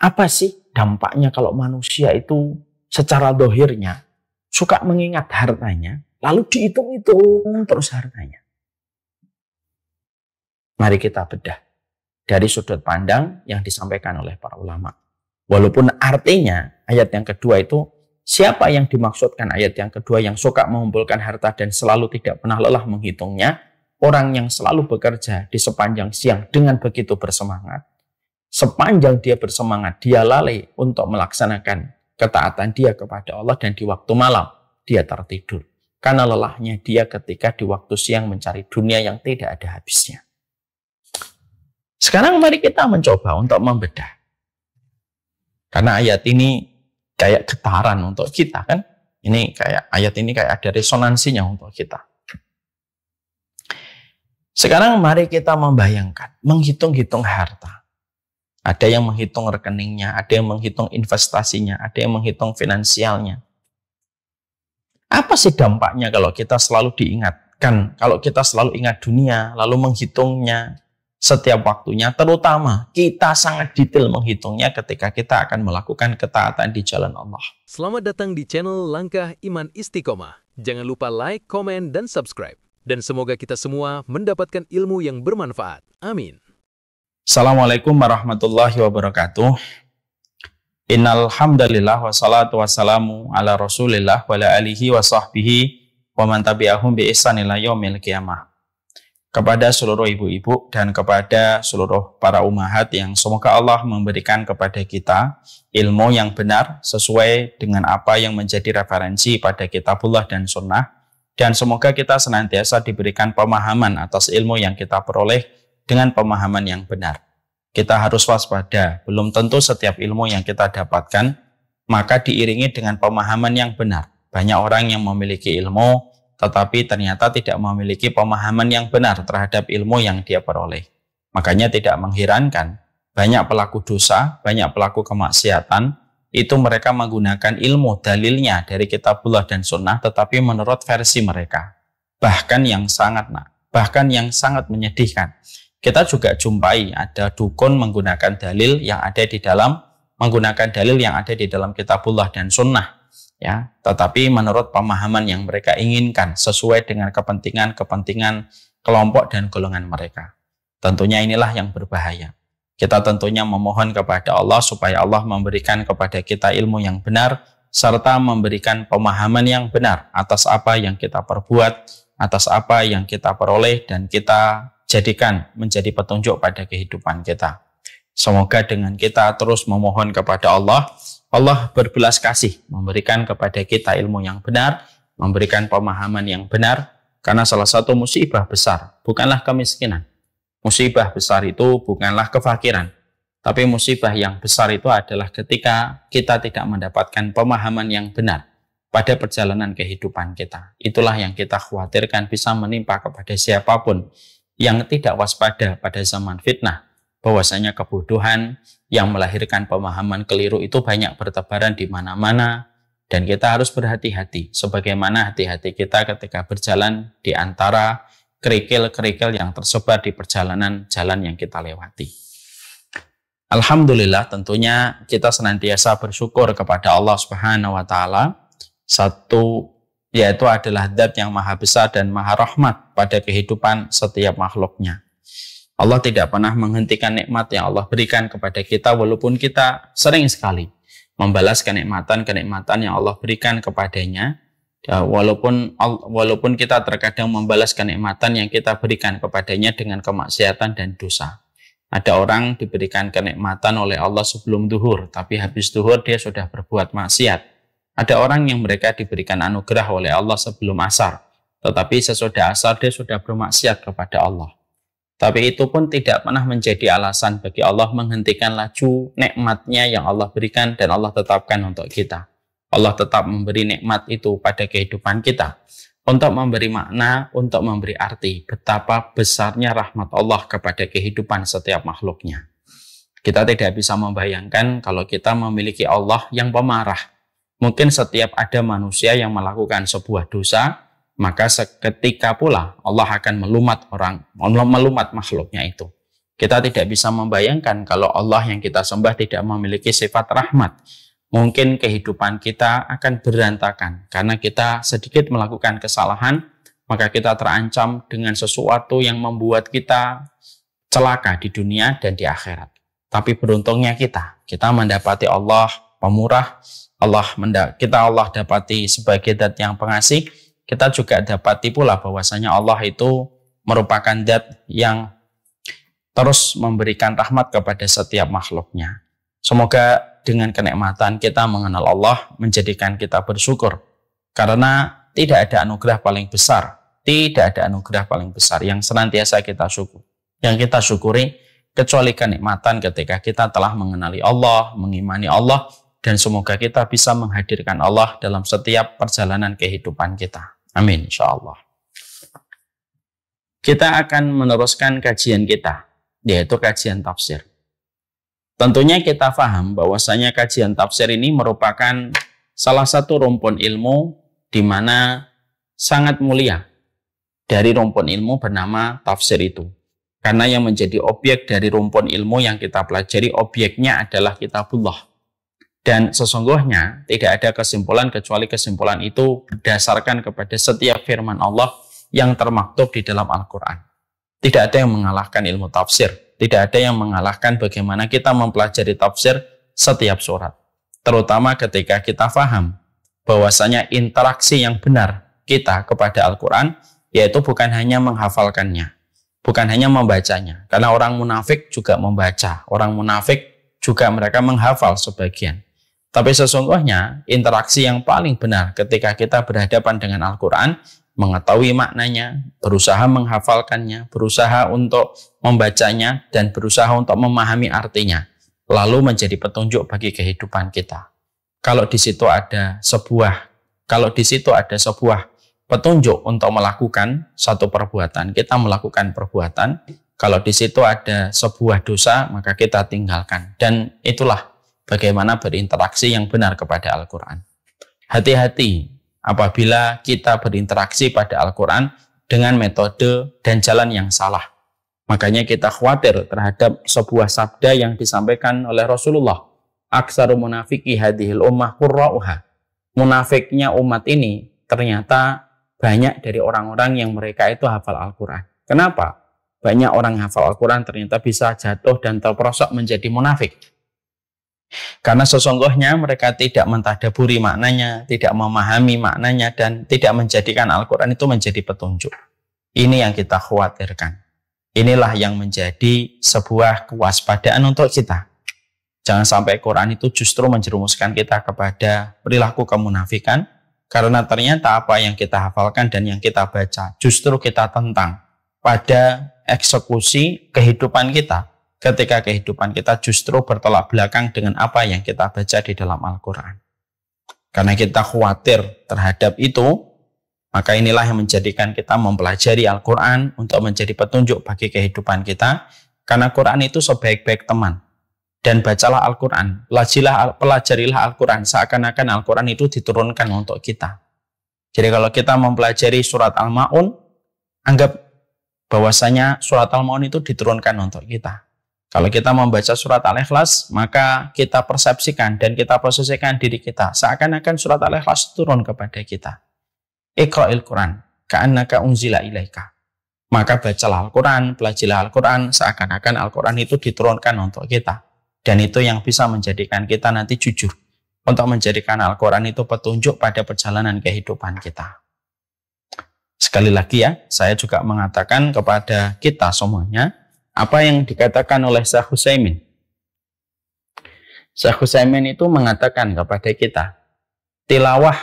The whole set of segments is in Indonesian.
Apa sih dampaknya kalau manusia itu secara dohirnya suka mengingat hartanya, lalu dihitung-hitung terus hartanya? Mari kita bedah dari sudut pandang yang disampaikan oleh para ulama. Walaupun artinya ayat yang kedua itu, siapa yang dimaksudkan ayat yang kedua yang suka mengumpulkan harta dan selalu tidak pernah lelah menghitungnya? Orang yang selalu bekerja di sepanjang siang dengan begitu bersemangat. Sepanjang dia bersemangat, dia lalai untuk melaksanakan ketaatan dia kepada Allah, dan di waktu malam dia tertidur. Karena lelahnya dia ketika di waktu siang mencari dunia yang tidak ada habisnya. Sekarang mari kita mencoba untuk membedah. Karena ayat ini kayak getaran untuk kita, kan? Ayat ini kayak ada resonansinya untuk kita. Sekarang mari kita membayangkan, menghitung-hitung harta. Ada yang menghitung rekeningnya, ada yang menghitung investasinya, ada yang menghitung finansialnya. Apa sih dampaknya kalau kita selalu diingatkan, kalau kita selalu ingat dunia, lalu menghitungnya setiap waktunya, terutama kita sangat detail menghitungnya ketika kita akan melakukan ketaatan di jalan Allah. Selamat datang di channel Langkah Iman Istiqomah. Jangan lupa like, komen, dan subscribe. Dan semoga kita semua mendapatkan ilmu yang bermanfaat. Amin. Assalamualaikum warahmatullahi wabarakatuh. Innal hamdalillah wassalatu wassalamu ala Rasulillah wa ala alihi wa sahbihi wa man tabi'ahum bi ihsan ila yaumil qiyamah. Kepada seluruh ibu-ibu dan kepada seluruh para umahat yang semoga Allah memberikan kepada kita ilmu yang benar sesuai dengan apa yang menjadi referensi pada kitabullah dan sunnah, dan semoga kita senantiasa diberikan pemahaman atas ilmu yang kita peroleh dengan pemahaman yang benar. Kita harus waspada, belum tentu setiap ilmu yang kita dapatkan maka diiringi dengan pemahaman yang benar. Banyak orang yang memiliki ilmu tetapi ternyata tidak memiliki pemahaman yang benar terhadap ilmu yang dia peroleh. Makanya tidak mengherankan, banyak pelaku dosa, banyak pelaku kemaksiatan, itu mereka menggunakan ilmu dalilnya dari kitabullah dan sunnah, tetapi menurut versi mereka. Bahkan yang sangat menyedihkan. Kita juga jumpai ada dukun menggunakan dalil yang ada di dalam kitabullah dan sunnah. Ya, tetapi menurut pemahaman yang mereka inginkan sesuai dengan kepentingan kelompok dan golongan mereka. Tentunya inilah yang berbahaya. Kita tentunya memohon kepada Allah supaya Allah memberikan kepada kita ilmu yang benar serta memberikan pemahaman yang benar atas apa yang kita perbuat, atas apa yang kita peroleh dan kita jadikan menjadi petunjuk pada kehidupan kita. Semoga dengan kita terus memohon kepada Allah, Allah berbelas kasih memberikan kepada kita ilmu yang benar, memberikan pemahaman yang benar, karena salah satu musibah besar bukanlah kemiskinan. Musibah besar itu bukanlah kefakiran, tapi musibah yang besar itu adalah ketika kita tidak mendapatkan pemahaman yang benar pada perjalanan kehidupan kita. Itulah yang kita khawatirkan bisa menimpa kepada siapapun yang tidak waspada pada zaman fitnah, bahwasanya kebodohan yang melahirkan pemahaman keliru itu banyak bertebaran di mana-mana, dan kita harus berhati-hati sebagaimana hati-hati kita ketika berjalan di antara kerikil-kerikil yang tersebar di perjalanan jalan yang kita lewati. Alhamdulillah, tentunya kita senantiasa bersyukur kepada Allah Subhanahu wa taala. Satu, yaitu adalah zat yang maha besar dan maha rahmat pada kehidupan setiap makhluknya. Allah tidak pernah menghentikan nikmat yang Allah berikan kepada kita, walaupun kita sering sekali membalas kenikmatan yang Allah berikan kepadanya. Walaupun kita terkadang membalas kenikmatan yang kita berikan kepadanya dengan kemaksiatan dan dosa. Ada orang diberikan kenikmatan oleh Allah sebelum duhur, tapi habis duhur dia sudah berbuat maksiat. Ada orang yang mereka diberikan anugerah oleh Allah sebelum asar, tetapi sesudah asar dia sudah bermaksiat kepada Allah. Tapi itu pun tidak pernah menjadi alasan bagi Allah menghentikan laju nikmatnya yang Allah berikan dan Allah tetapkan untuk kita. Allah tetap memberi nikmat itu pada kehidupan kita untuk memberi makna, untuk memberi arti betapa besarnya rahmat Allah kepada kehidupan setiap makhluknya. Kita tidak bisa membayangkan kalau kita memiliki Allah yang pemarah. Mungkin setiap ada manusia yang melakukan sebuah dosa, maka seketika pula Allah akan melumat makhluknya itu. Kita tidak bisa membayangkan kalau Allah yang kita sembah tidak memiliki sifat rahmat. Mungkin kehidupan kita akan berantakan karena kita sedikit melakukan kesalahan, maka kita terancam dengan sesuatu yang membuat kita celaka di dunia dan di akhirat. Tapi beruntungnya kita mendapati Allah pemurah, Allah dapati sebagai zat yang pengasih, kita juga dapati pula bahwasanya Allah itu merupakan zat yang terus memberikan rahmat kepada setiap makhluknya. Semoga dengan kenikmatan kita mengenal Allah menjadikan kita bersyukur. Karena tidak ada anugerah paling besar. Tidak ada anugerah paling besar yang senantiasa kita syukur. Yang kita syukuri kecuali kenikmatan ketika kita telah mengenali Allah, mengimani Allah, dan semoga kita bisa menghadirkan Allah dalam setiap perjalanan kehidupan kita. Amin, insyaAllah. Kita akan meneruskan kajian kita, yaitu kajian tafsir. Tentunya kita paham bahwasanya kajian tafsir ini merupakan salah satu rumpun ilmu di mana sangat mulia dari rumpun ilmu bernama tafsir itu. Karena yang menjadi objek dari rumpun ilmu yang kita pelajari, objeknya adalah kitabullah. Dan sesungguhnya tidak ada kesimpulan kecuali kesimpulan itu berdasarkan kepada setiap firman Allah yang termaktub di dalam Al-Quran. Tidak ada yang mengalahkan ilmu tafsir. Tidak ada yang mengalahkan bagaimana kita mempelajari tafsir setiap surat. Terutama ketika kita paham bahwasanya interaksi yang benar kita kepada Al-Quran, yaitu bukan hanya menghafalkannya, bukan hanya membacanya. Karena orang munafik juga membaca, orang munafik juga mereka menghafal sebagian. Tapi sesungguhnya interaksi yang paling benar ketika kita berhadapan dengan Al-Quran, mengetahui maknanya, berusaha menghafalkannya, berusaha untuk membacanya, dan berusaha untuk memahami artinya, lalu menjadi petunjuk bagi kehidupan kita. Kalau di situ ada sebuah petunjuk untuk melakukan satu perbuatan, kita melakukan perbuatan. Kalau di situ ada sebuah dosa, maka kita tinggalkan. Dan itulah bagaimana berinteraksi yang benar kepada Al-Quran. Hati-hati apabila kita berinteraksi pada Al-Quran dengan metode dan jalan yang salah. Makanya kita khawatir terhadap sebuah sabda yang disampaikan oleh Rasulullah. Aksaru munafiki hadhil ummah qurra'uha. Munafiknya umat ini ternyata banyak dari orang-orang yang mereka itu hafal Al-Quran. Kenapa? Banyak orang hafal Al-Quran ternyata bisa jatuh dan terperosok menjadi munafik. Karena sesungguhnya mereka tidak mentadaburi maknanya, tidak memahami maknanya, dan tidak menjadikan Al-Quran itu menjadi petunjuk. Ini yang kita khawatirkan. Inilah yang menjadi sebuah kewaspadaan untuk kita. Jangan sampai Quran itu justru menjerumuskan kita kepada perilaku kemunafikan, karena ternyata apa yang kita hafalkan dan yang kita baca justru kita tentang pada eksekusi kehidupan kita. Ketika kehidupan kita justru bertolak belakang dengan apa yang kita baca di dalam Al-Quran. Karena kita khawatir terhadap itu, maka inilah yang menjadikan kita mempelajari Al-Quran untuk menjadi petunjuk bagi kehidupan kita. Karena Quran itu sebaik-baik teman. Dan bacalah Al-Quran, pelajarilah Al-Quran, seakan-akan Al-Quran itu diturunkan untuk kita. Jadi kalau kita mempelajari surat Al-Ma'un, anggap bahwasanya surat Al-Ma'un itu diturunkan untuk kita. Kalau kita membaca surat Al-Ikhlas, maka kita persepsikan dan kita posisikan diri kita seakan-akan surat Al-Ikhlas turun kepada kita. Iqra'il Quran, ka'annaka unzila ilaika. Maka bacalah Al-Quran, pelajarilah Al-Quran, seakan-akan Al-Quran itu diturunkan untuk kita. Dan itu yang bisa menjadikan kita nanti jujur. Untuk menjadikan Al-Quran itu petunjuk pada perjalanan kehidupan kita. Sekali lagi ya, saya juga mengatakan kepada kita semuanya, apa yang dikatakan oleh Syekh Utsaimin. Syekh Utsaimin itu mengatakan kepada kita, tilawah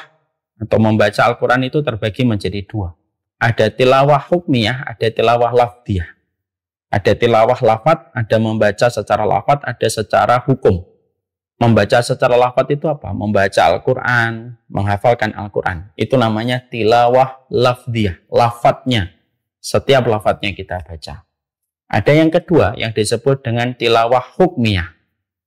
atau membaca Al-Quran itu terbagi menjadi dua. Ada tilawah hukmiyah, ada tilawah lafdiyah. Ada tilawah lafad, ada membaca secara lafad, ada secara hukum. Membaca secara lafad itu apa? Membaca Al-Quran, menghafalkan Al-Quran. Itu namanya tilawah lafdiyah, lafadnya. Setiap lafadnya kita baca. Ada yang kedua yang disebut dengan tilawah hukmiyah.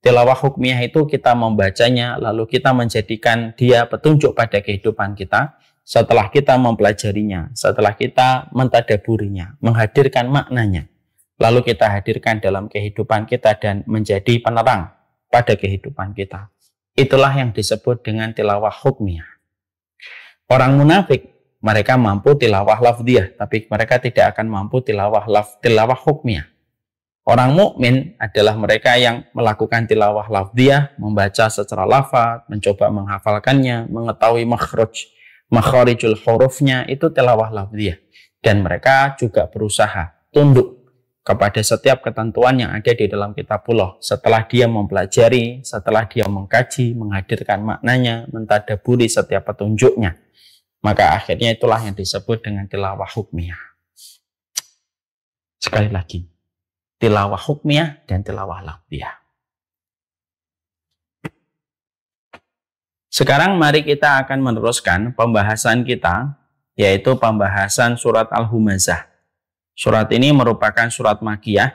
Tilawah hukmiyah itu kita membacanya, lalu kita menjadikan dia petunjuk pada kehidupan kita. Setelah kita mempelajarinya, setelah kita mentadaburinya, menghadirkan maknanya, lalu kita hadirkan dalam kehidupan kita dan menjadi penerang pada kehidupan kita. Itulah yang disebut dengan tilawah hukmiyah. Orang munafik, mereka mampu tilawah lafdiyah, tapi mereka tidak akan mampu tilawah hukmiyah. Orang mukmin adalah mereka yang melakukan tilawah lafdiyah, membaca secara lafaz, mencoba menghafalkannya, mengetahui makharijul hurufnya, itu tilawah lafdiyah. Dan mereka juga berusaha tunduk kepada setiap ketentuan yang ada di dalam kitabullah. Setelah dia mempelajari, setelah dia mengkaji, menghadirkan maknanya, mentadaburi setiap petunjuknya, maka akhirnya itulah yang disebut dengan tilawah hukmiyah. Sekali lagi, tilawah hukmiyah dan tilawah lafdiyah. Sekarang mari kita akan meneruskan pembahasan kita, yaitu pembahasan surat Al-Humazah. Surat ini merupakan surat Makkiyah.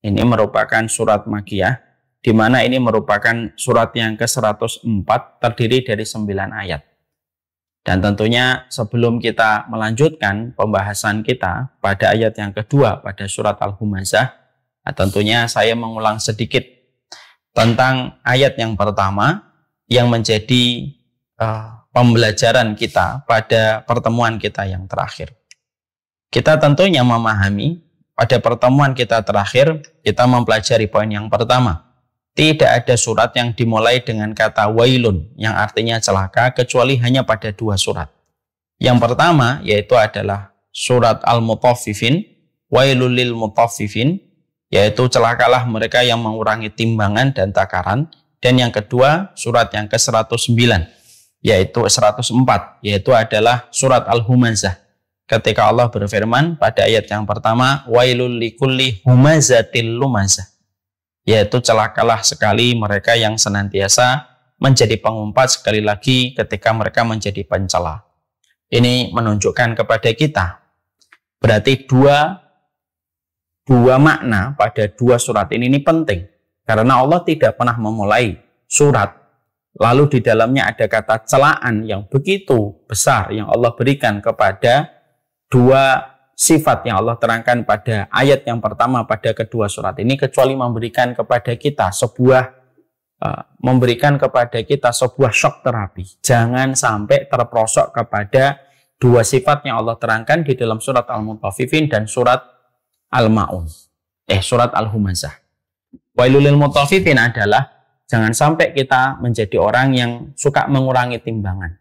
Ini merupakan surat Makkiyah, di mana ini merupakan surat yang ke-104, terdiri dari 9 ayat. Dan tentunya sebelum kita melanjutkan pembahasan kita pada ayat yang kedua pada surat Al-Humazah, tentunya saya mengulang sedikit tentang ayat yang pertama yang menjadi pembelajaran kita pada pertemuan kita yang terakhir. Kita tentunya memahami pada pertemuan kita terakhir, kita mempelajari poin yang pertama. Tidak ada surat yang dimulai dengan kata wailun, yang artinya celaka, kecuali hanya pada 2 surat. Yang pertama, yaitu adalah surat Al-Mutaffifin, wailul lil mutaffifin, yaitu celakalah mereka yang mengurangi timbangan dan takaran. Dan yang kedua, surat yang ke-109, yaitu 104, yaitu adalah surat Al-Humazah. Ketika Allah berfirman pada ayat yang pertama, wailul likulli humazatil lumazah, yaitu celakalah sekali mereka yang senantiasa menjadi pengumpat, sekali lagi ketika mereka menjadi pencela. Ini menunjukkan kepada kita, berarti dua makna pada 2 surat ini penting. Karena Allah tidak pernah memulai surat, lalu di dalamnya ada kata celaan yang begitu besar yang Allah berikan kepada 2 sifat yang Allah terangkan pada ayat yang pertama pada kedua surat ini, kecuali memberikan kepada kita sebuah shock terapi. Jangan sampai terperosok kepada 2 sifat yang Allah terangkan di dalam surat Al-Mutaffifin dan surat Al-Ma'un. Surat Al-Humazah. Wailul lil mutaffifin adalah jangan sampai kita menjadi orang yang suka mengurangi timbangan.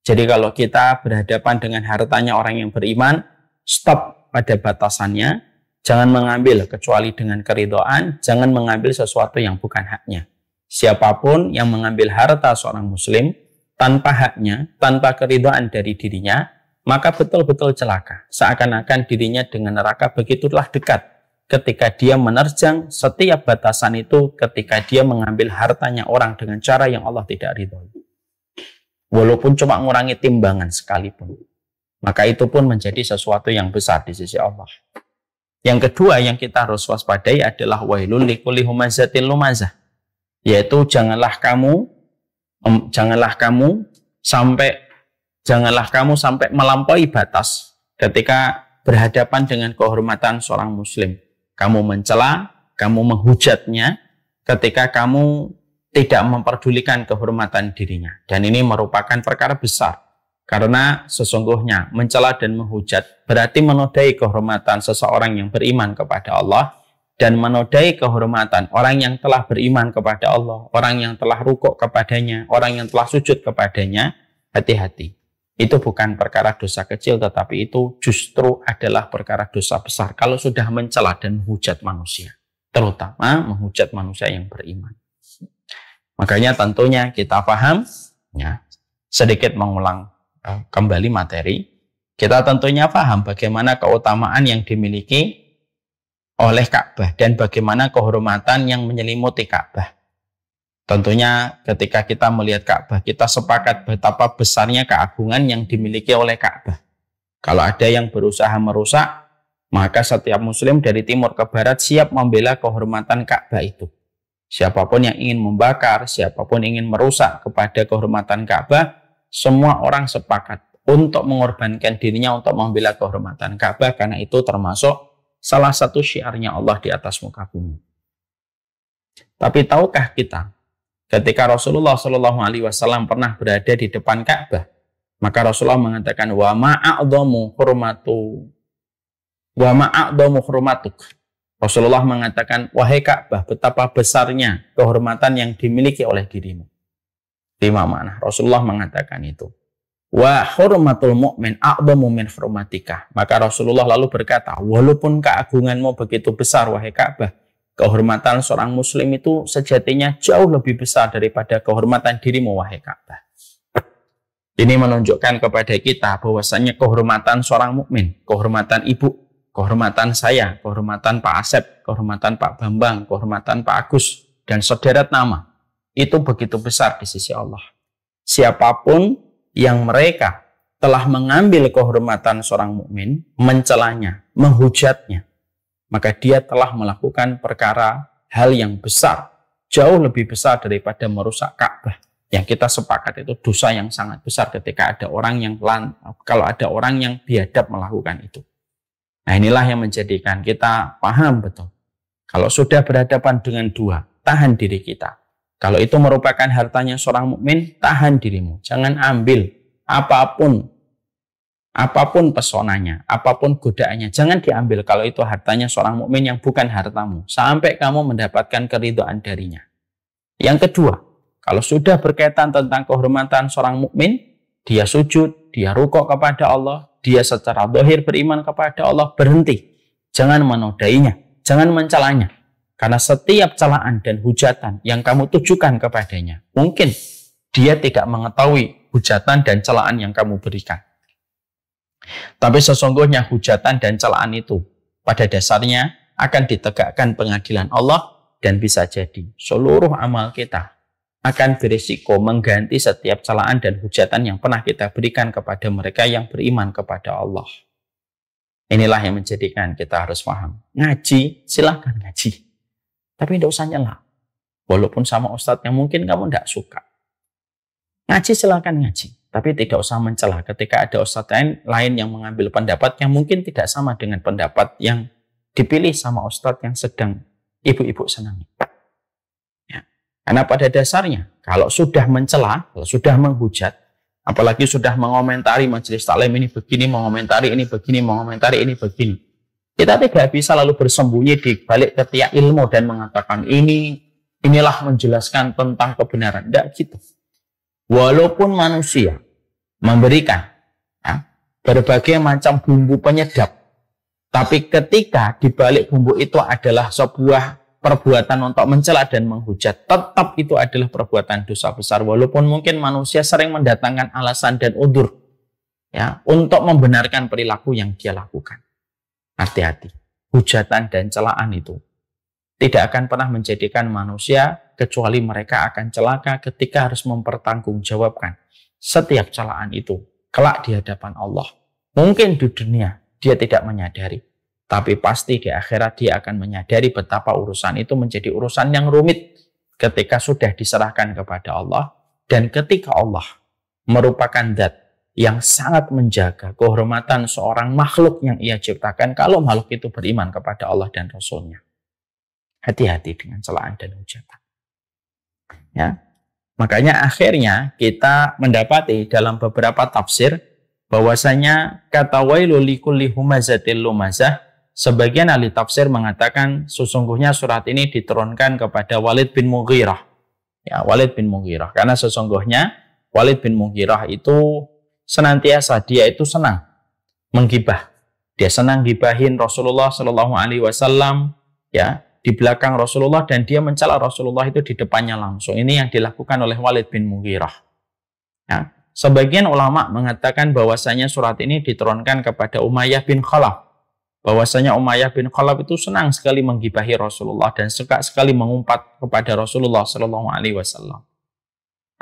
Jadi kalau kita berhadapan dengan hartanya orang yang beriman, stop pada batasannya, jangan mengambil kecuali dengan keridhaan, jangan mengambil sesuatu yang bukan haknya. Siapapun yang mengambil harta seorang muslim tanpa haknya, tanpa keridhaan dari dirinya, maka betul-betul celaka. Seakan-akan dirinya dengan neraka begitulah dekat ketika dia menerjang setiap batasan itu, ketika dia mengambil hartanya orang dengan cara yang Allah tidak ridhoi. Walaupun cuma mengurangi timbangan sekalipun, maka itu pun menjadi sesuatu yang besar di sisi Allah. Yang kedua yang kita harus waspadai adalah wailul likulli humazatil lumazah, yaitu janganlah kamu sampai melampaui batas ketika berhadapan dengan kehormatan seorang muslim. Kamu mencela, kamu menghujatnya ketika kamu tidak memperdulikan kehormatan dirinya. Dan ini merupakan perkara besar. Karena sesungguhnya mencela dan menghujat berarti menodai kehormatan seseorang yang beriman kepada Allah dan menodai kehormatan orang yang telah beriman kepada Allah, orang yang telah rukuk kepadanya, orang yang telah sujud kepadanya. Hati-hati. Itu bukan perkara dosa kecil, tetapi itu justru adalah perkara dosa besar kalau sudah mencela dan menghujat manusia, terutama menghujat manusia yang beriman. Makanya tentunya kita paham, ya, sedikit mengulang kembali materi, kita tentunya paham bagaimana keutamaan yang dimiliki oleh Ka'bah dan bagaimana kehormatan yang menyelimuti Ka'bah. Tentunya ketika kita melihat Ka'bah, kita sepakat betapa besarnya keagungan yang dimiliki oleh Ka'bah. Kalau ada yang berusaha merusak, maka setiap muslim dari timur ke barat siap membela kehormatan Ka'bah itu. Siapapun yang ingin membakar, siapapun ingin merusak kepada kehormatan Ka'bah, semua orang sepakat untuk mengorbankan dirinya untuk membela kehormatan Ka'bah, karena itu termasuk salah satu syiarnya Allah di atas muka bumi. Tapi tahukah kita, ketika Rasulullah Shallallahu Alaihi Wasallam pernah berada di depan Ka'bah, maka Rasulullah mengatakan, wa ma'a'dhamu hurmatuk. Rasulullah mengatakan, wahai Ka'bah, betapa besarnya kehormatan yang dimiliki oleh dirimu. 5 makna. Rasulullah mengatakan itu. Wa hurmatul mu'min a'dhamu min hurmatika. Maka Rasulullah lalu berkata, walaupun keagunganmu begitu besar, wahai Ka'bah, kehormatan seorang muslim itu sejatinya jauh lebih besar daripada kehormatan dirimu, wahai Ka'bah. Ini menunjukkan kepada kita bahwasanya kehormatan seorang mukmin, kehormatan ibu, kehormatan saya, kehormatan Pak Asep, kehormatan Pak Bambang, kehormatan Pak Agus, dan sederet nama, itu begitu besar di sisi Allah. Siapapun yang mereka telah mengambil kehormatan seorang mukmin, mencelanya, menghujatnya, maka dia telah melakukan perkara hal yang besar, jauh lebih besar daripada merusak Ka'bah. Yang kita sepakat itu dosa yang sangat besar ketika ada orang yang biadab melakukan itu. Nah, inilah yang menjadikan kita paham betul. Kalau sudah berhadapan dengan dua, tahan diri kita. Kalau itu merupakan hartanya seorang mukmin, tahan dirimu. Jangan ambil apapun pesonanya, apapun godaannya, jangan diambil kalau itu hartanya seorang mukmin yang bukan hartamu, sampai kamu mendapatkan keridhaan darinya. Yang kedua, kalau sudah berkaitan tentang kehormatan seorang mukmin, dia sujud, dia rukuk kepada Allah, dia secara zahir beriman kepada Allah, berhenti. Jangan menodainya, jangan mencelanya. Karena setiap celaan dan hujatan yang kamu tujukan kepadanya, mungkin dia tidak mengetahui hujatan dan celaan yang kamu berikan. Tapi sesungguhnya hujatan dan celaan itu pada dasarnya akan ditegakkan pengadilan Allah, dan bisa jadi seluruh amal kita akan berisiko mengganti setiap celaan dan hujatan yang pernah kita berikan kepada mereka yang beriman kepada Allah. Inilah yang menjadikan kita harus paham. Ngaji, silahkan ngaji. Tapi tidak usah nyela. Walaupun sama ustadz yang mungkin kamu tidak suka. Ngaji silahkan ngaji. Tapi tidak usah mencela ketika ada ustadz lain yang mengambil pendapat yang mungkin tidak sama dengan pendapat yang dipilih sama ustadz yang sedang ibu-ibu senangi. Karena pada dasarnya, kalau sudah mencela, kalau sudah menghujat, apalagi sudah mengomentari majelis taklim ini begini, mengomentari ini begini, mengomentari ini begini, kita tidak bisa lalu bersembunyi di balik ketiak ilmu dan mengatakan inilah menjelaskan tentang kebenaran. Tidak gitu. Walaupun manusia memberikan berbagai macam bumbu penyedap, tapi ketika di balik bumbu itu adalah sebuah perbuatan untuk mencela dan menghujat, tetap itu adalah perbuatan dosa besar. Walaupun mungkin manusia sering mendatangkan alasan dan udzur untuk membenarkan perilaku yang dia lakukan. Hati-hati, hujatan dan celaan itu tidak akan pernah menjadikan manusia kecuali mereka akan celaka ketika harus mempertanggungjawabkan setiap celaan itu kelak di hadapan Allah. Mungkin di dunia dia tidak menyadari, tapi pasti di akhirat dia akan menyadari betapa urusan itu menjadi urusan yang rumit ketika sudah diserahkan kepada Allah, dan ketika Allah merupakan zat yang sangat menjaga kehormatan seorang makhluk yang ia ciptakan kalau makhluk itu beriman kepada Allah dan Rasul-Nya. Hati-hati dengan celaan dan hujatan. Makanya akhirnya kita mendapati dalam beberapa tafsir bahwasanya kata wailul likulli humazatil lumazah, sebagian ahli tafsir mengatakan sesungguhnya surat ini diturunkan kepada Walid bin Mughirah. Walid bin Mughirah. Karena sesungguhnya Walid bin Mughirah itu senantiasa dia itu senang menggibah. Dia senang gibahin Rasulullah Shallallahu Alaihi Wasallam di belakang Rasulullah, dan dia mencela Rasulullah itu di depannya langsung. Ini yang dilakukan oleh Walid bin Mughirah. Sebagian ulama mengatakan bahwasanya surat ini diturunkan kepada Umayyah bin Khalaf. Bahwasanya Umayyah bin Khalaf itu senang sekali menggibahi Rasulullah dan suka sekali mengumpat kepada Rasulullah Shallallahu Alaihi Wasallam.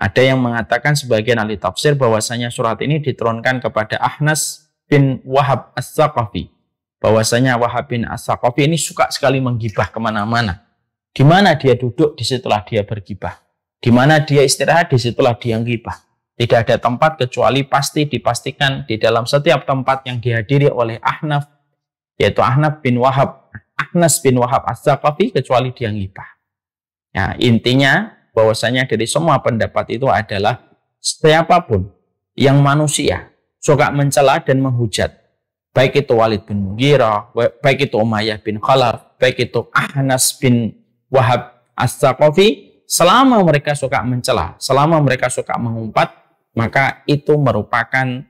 Ada yang mengatakan sebagian ahli tafsir bahwasanya surat ini diturunkan kepada Ahnas bin Wahab As-Saqafi. Bahwasanya Wahab bin As-Saqafi ini suka sekali menggibah kemana-mana. Di mana dia duduk, disitulah dia bergibah. Di mana dia istirahat, disitulah dia gibah. Tidak ada tempat kecuali pasti dipastikan di dalam setiap tempat yang dihadiri oleh Ahnaf yaitu Ahnas bin Wahab As-Saqafi, kecuali dia ngibah. Ya, intinya bahwasanya dari semua pendapat itu adalah siapapun yang manusia suka mencela dan menghujat, baik itu Walid bin Mughirah, baik itu Umayyah bin Khalaf, baik itu Ahnas bin Wahab As-Saqafi, selama mereka suka mencela, selama mereka suka mengumpat, maka itu merupakan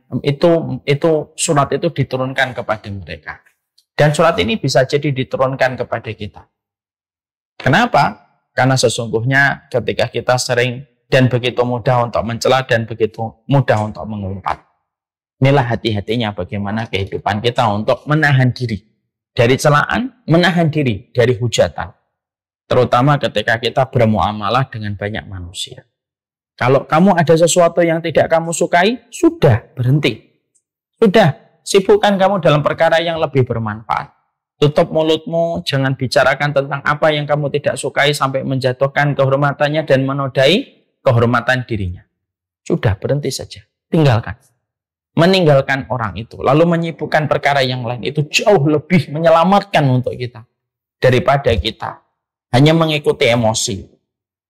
surat itu diturunkan kepada mereka. Dan surat ini bisa jadi diturunkan kepada kita. Kenapa? Karena sesungguhnya ketika kita sering dan begitu mudah untuk mencela dan begitu mudah untuk mengumpat. Inilah hati-hatinya bagaimana kehidupan kita untuk menahan diri dari celaan, menahan diri dari hujatan. Terutama ketika kita bermuamalah dengan banyak manusia. Kalau kamu ada sesuatu yang tidak kamu sukai, sudah berhenti. Sudah, sibukkan kamu dalam perkara yang lebih bermanfaat. Tutup mulutmu, jangan bicarakan tentang apa yang kamu tidak sukai sampai menjatuhkan kehormatannya dan menodai kehormatan dirinya. Sudah, berhenti saja. Tinggalkan. Meninggalkan orang itu. Lalu menyibukkan perkara yang lain. Itu jauh lebih menyelamatkan untuk kita. Daripada kita hanya mengikuti emosi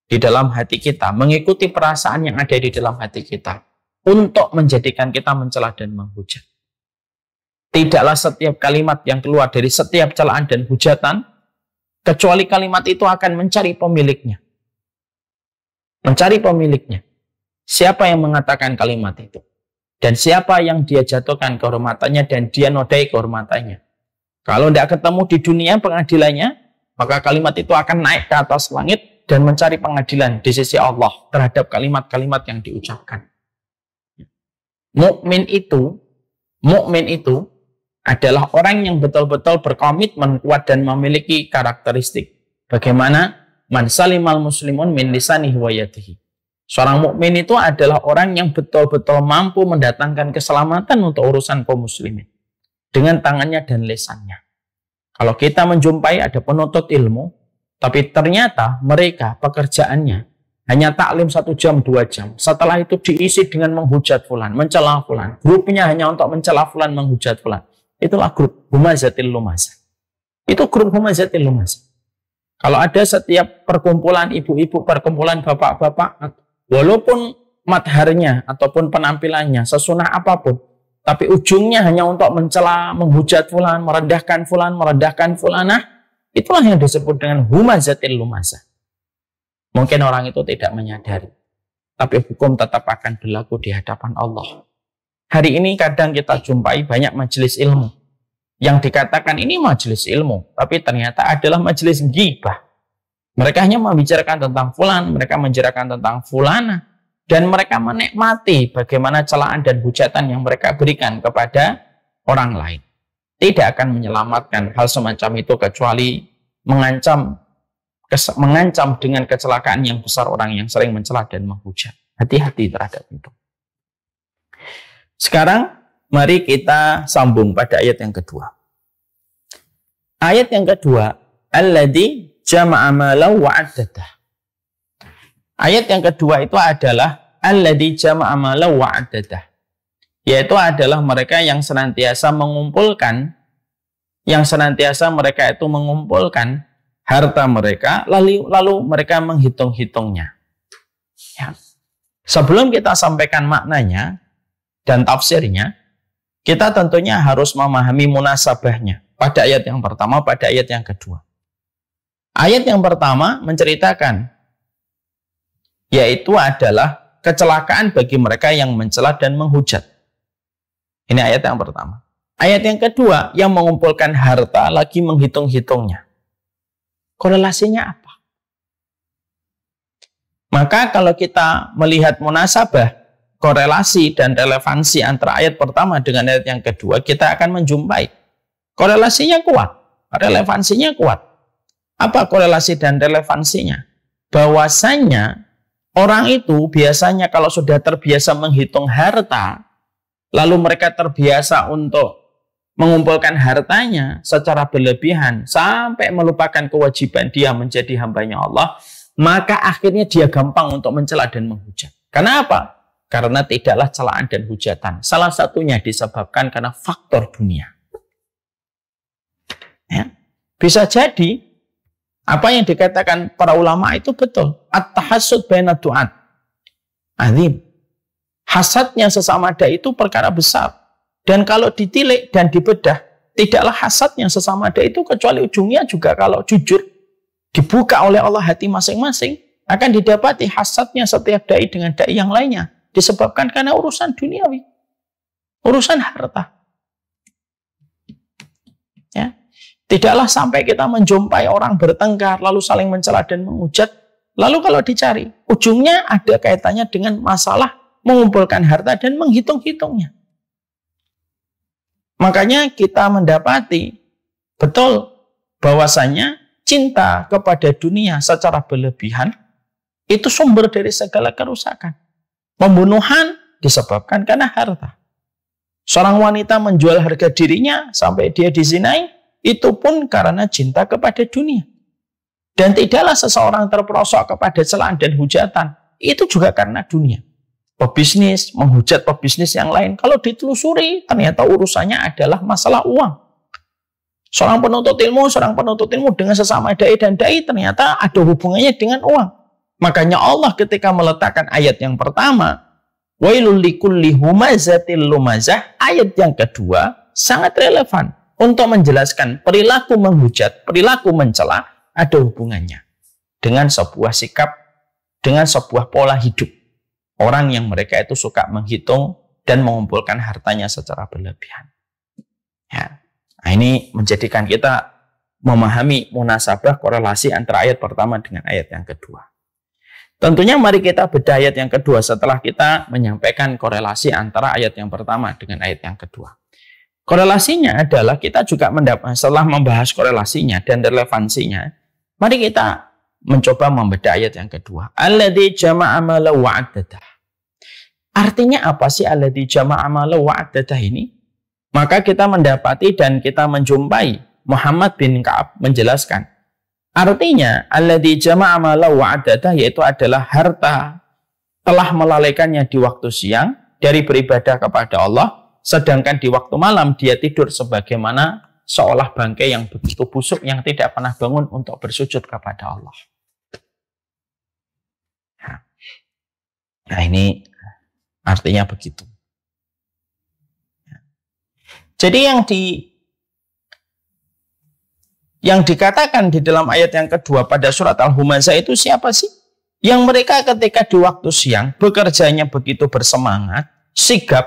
di dalam hati kita. Mengikuti perasaan yang ada di dalam hati kita. Untuk menjadikan kita mencela dan menghujat. Tidaklah setiap kalimat yang keluar dari setiap celaan dan hujatan, kecuali kalimat itu akan mencari pemiliknya. Mencari pemiliknya. Siapa yang mengatakan kalimat itu? Dan siapa yang dia jatuhkan kehormatannya dan dia nodai kehormatannya? Kalau tidak ketemu di dunia pengadilannya, maka kalimat itu akan naik ke atas langit dan mencari pengadilan di sisi Allah terhadap kalimat-kalimat yang diucapkan. Mukmin itu adalah orang yang betul-betul berkomitmen kuat dan memiliki karakteristik. Bagaimana? Man salimal muslimun min lisanihi wa yadihi. Seorang mukmin itu adalah orang yang betul-betul mampu mendatangkan keselamatan untuk urusan kaum muslimin dengan tangannya dan lisannya. Kalau kita menjumpai ada penuntut ilmu, tapi ternyata mereka pekerjaannya hanya taklim 1 jam, 2 jam. Setelah itu diisi dengan menghujat fulan, mencela fulan. Grupnya hanya untuk mencela fulan, menghujat fulan. Itulah grup Humazatil Lumazah. Itu grup Humazatil Lumazah. Kalau ada setiap perkumpulan ibu-ibu, perkumpulan bapak-bapak, walaupun madharnya ataupun penampilannya sesunah apapun, tapi ujungnya hanya untuk mencela, menghujat fulan, merendahkan fulanah, itulah yang disebut dengan Humazatil Lumazah. Mungkin orang itu tidak menyadari, tapi hukum tetap akan berlaku di hadapan Allah. Hari ini kadang kita jumpai banyak majelis ilmu yang dikatakan ini majelis ilmu, tapi ternyata adalah majelis ghibah. Mereka hanya membicarakan tentang fulan, mereka membicarakan tentang fulana, dan mereka menikmati bagaimana celaan dan hujatan yang mereka berikan kepada orang lain. Tidak akan menyelamatkan hal semacam itu kecuali mengancam dengan kecelakaan yang besar orang yang sering mencela dan menghujat. Hati-hati terhadap itu. Sekarang mari kita sambung pada ayat yang kedua. Ayat yang kedua, alladzi jama'a malahu wa 'addadah. Ayat yang kedua itu adalah alladzi jama'a malahu wa 'addadah. Yaitu adalah mereka yang senantiasa mengumpulkan, harta mereka lalu mereka menghitung-hitungnya. Ya. Sebelum kita sampaikan maknanya dan tafsirnya, kita tentunya harus memahami munasabahnya pada ayat yang pertama, pada ayat yang kedua. Ayat yang pertama menceritakan, yaitu adalah kecelakaan bagi mereka yang mencela dan menghujat. Ini ayat yang pertama. Ayat yang kedua, yang mengumpulkan harta lagi menghitung-hitungnya. Korelasinya apa? Maka kalau kita melihat munasabah, korelasi dan relevansi antara ayat pertama dengan ayat yang kedua, kita akan menjumpai korelasinya kuat, relevansinya kuat. Apa korelasi dan relevansinya? Bahwasanya orang itu biasanya kalau sudah terbiasa menghitung harta, lalu mereka terbiasa untuk mengumpulkan hartanya secara berlebihan sampai melupakan kewajiban dia menjadi hambanya Allah, maka akhirnya dia gampang untuk mencela dan menghujat. Kenapa? Karena tidaklah celaan dan hujatan. Salah satunya disebabkan karena faktor dunia. Ya. Bisa jadi apa yang dikatakan para ulama itu betul. At-tahassud baina du'at. Azim. Hasadnya sesama dai itu perkara besar. Dan kalau ditilik dan dibedah, tidaklah hasadnya sesama dai itu kecuali ujungnya juga kalau jujur dibuka oleh Allah hati masing-masing, akan didapati hasadnya setiap dai dengan dai yang lainnya disebabkan karena urusan duniawi, urusan harta. Ya. Tidaklah sampai kita menjumpai orang bertengkar lalu saling mencela dan menghujat, lalu kalau dicari ujungnya ada kaitannya dengan masalah mengumpulkan harta dan menghitung-hitungnya. Makanya kita mendapati betul bahwasanya cinta kepada dunia secara berlebihan itu sumber dari segala kerusakan. Pembunuhan disebabkan karena harta. Seorang wanita menjual harga dirinya sampai dia dizinai, itu pun karena cinta kepada dunia. Dan tidaklah seseorang terperosok kepada celaan dan hujatan, itu juga karena dunia. Pebisnis menghujat pebisnis yang lain, kalau ditelusuri ternyata urusannya adalah masalah uang. Seorang penuntut ilmu dengan sesama dai dan dai ternyata ada hubungannya dengan uang. Makanya Allah ketika meletakkan ayat yang pertama, wailul likulli humazatil lumazah, ayat yang kedua sangat relevan untuk menjelaskan perilaku menghujat, perilaku mencela ada hubungannya dengan sebuah sikap, dengan sebuah pola hidup. Orang yang mereka itu suka menghitung dan mengumpulkan hartanya secara berlebihan. Ya. Nah, ini menjadikan kita memahami munasabah korelasi antara ayat pertama dengan ayat yang kedua. Tentunya mari kita bedah ayat yang kedua setelah kita menyampaikan korelasi antara ayat yang pertama dengan ayat yang kedua. Korelasinya adalah kita juga setelah membahas korelasinya dan relevansinya, mari kita mencoba membedah ayat yang kedua. Alladzi jama'a mala wa'addadah. Artinya apa sih alladzi jama'a mala wa'addadah ini? Maka kita mendapati dan kita menjumpai Muhammad bin Ka'ab menjelaskan. Artinya alladzi jama'a mala wa'addadah yaitu adalah harta telah melalaikannya di waktu siang dari beribadah kepada Allah, sedangkan di waktu malam dia tidur sebagaimana seolah bangkai yang begitu busuk yang tidak pernah bangun untuk bersujud kepada Allah. Nah, ini artinya begitu. Jadi yang dikatakan di dalam ayat yang kedua pada surat Al-Humazah itu siapa sih? Yang mereka ketika di waktu siang bekerjanya begitu bersemangat, sigap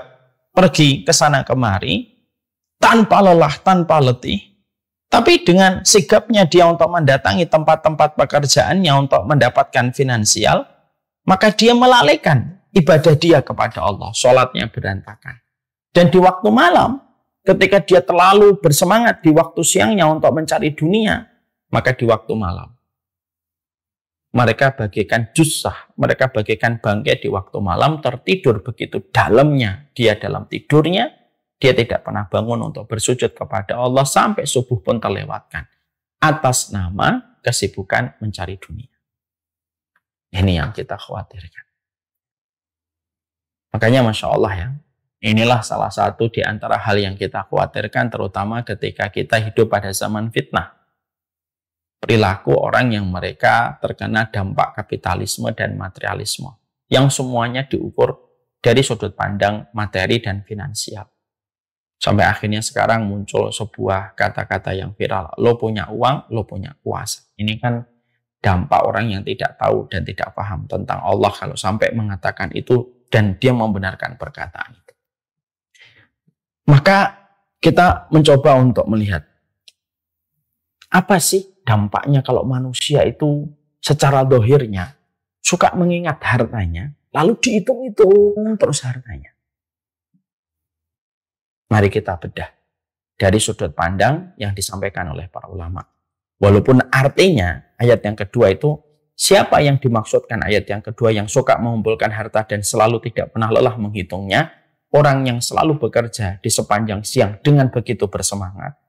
pergi ke sana kemari, tanpa lelah, tanpa letih. Tapi dengan sigapnya dia untuk mendatangi tempat-tempat pekerjaannya untuk mendapatkan finansial, maka dia melalaikan ibadah dia kepada Allah. Sholatnya berantakan. Dan di waktu malam, ketika dia terlalu bersemangat di waktu siangnya untuk mencari dunia, maka di waktu malam, mereka bagaikan jussah, mereka bagaikan bangkai di waktu malam, tertidur begitu dalamnya. Dia dalam tidurnya, dia tidak pernah bangun untuk bersujud kepada Allah sampai subuh pun terlewatkan. Atas nama kesibukan mencari dunia. Ini yang kita khawatirkan. Makanya Masya Allah ya, inilah salah satu di antara hal yang kita khawatirkan, terutama ketika kita hidup pada zaman fitnah. Perilaku orang yang mereka terkena dampak kapitalisme dan materialisme, yang semuanya diukur dari sudut pandang materi dan finansial. Sampai akhirnya sekarang muncul sebuah kata-kata yang viral, lo punya uang, lo punya kuasa. Ini kan dampak orang yang tidak tahu dan tidak paham tentang Allah kalau sampai mengatakan itu dan dia membenarkan perkataan itu. Maka kita mencoba untuk melihat apa sih dampaknya kalau manusia itu secara dohirnya suka mengingat hartanya lalu dihitung-hitung terus hartanya. Mari kita bedah dari sudut pandang yang disampaikan oleh para ulama. Walaupun artinya ayat yang kedua itu, siapa yang dimaksudkan ayat yang kedua yang suka mengumpulkan harta dan selalu tidak pernah lelah menghitungnya, orang yang selalu bekerja di sepanjang siang dengan begitu bersemangat,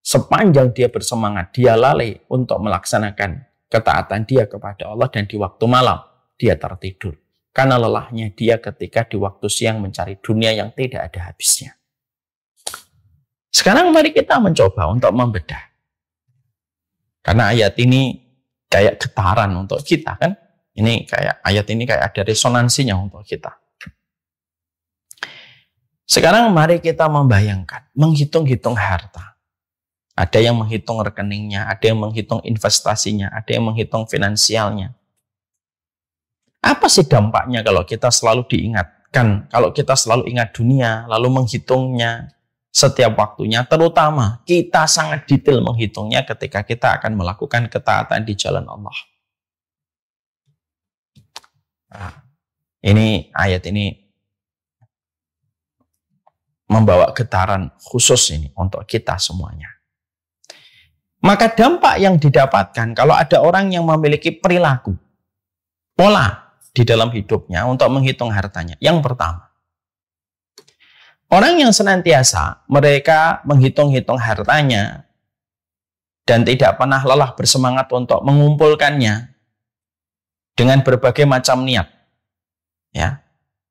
sepanjang dia bersemangat, dia lalai untuk melaksanakan ketaatan dia kepada Allah dan di waktu malam dia tertidur. Karena lelahnya dia ketika di waktu siang mencari dunia yang tidak ada habisnya. Sekarang mari kita mencoba untuk membedah. Karena ayat ini kayak getaran untuk kita kan. Ini kayak ayat ini kayak ada resonansinya untuk kita. Sekarang mari kita membayangkan, menghitung-hitung harta. Ada yang menghitung rekeningnya, ada yang menghitung investasinya, ada yang menghitung finansialnya. Apa sih dampaknya kalau kita selalu diingatkan, kalau kita selalu ingat dunia, lalu menghitungnya setiap waktunya, terutama kita sangat detail menghitungnya ketika kita akan melakukan ketaatan di jalan Allah. Nah, ini ayat ini membawa getaran khusus ini untuk kita semuanya. Maka dampak yang didapatkan kalau ada orang yang memiliki perilaku, pola di dalam hidupnya untuk menghitung hartanya. Yang pertama, orang yang senantiasa mereka menghitung-hitung hartanya dan tidak pernah lelah bersemangat untuk mengumpulkannya dengan berbagai macam niat, ya,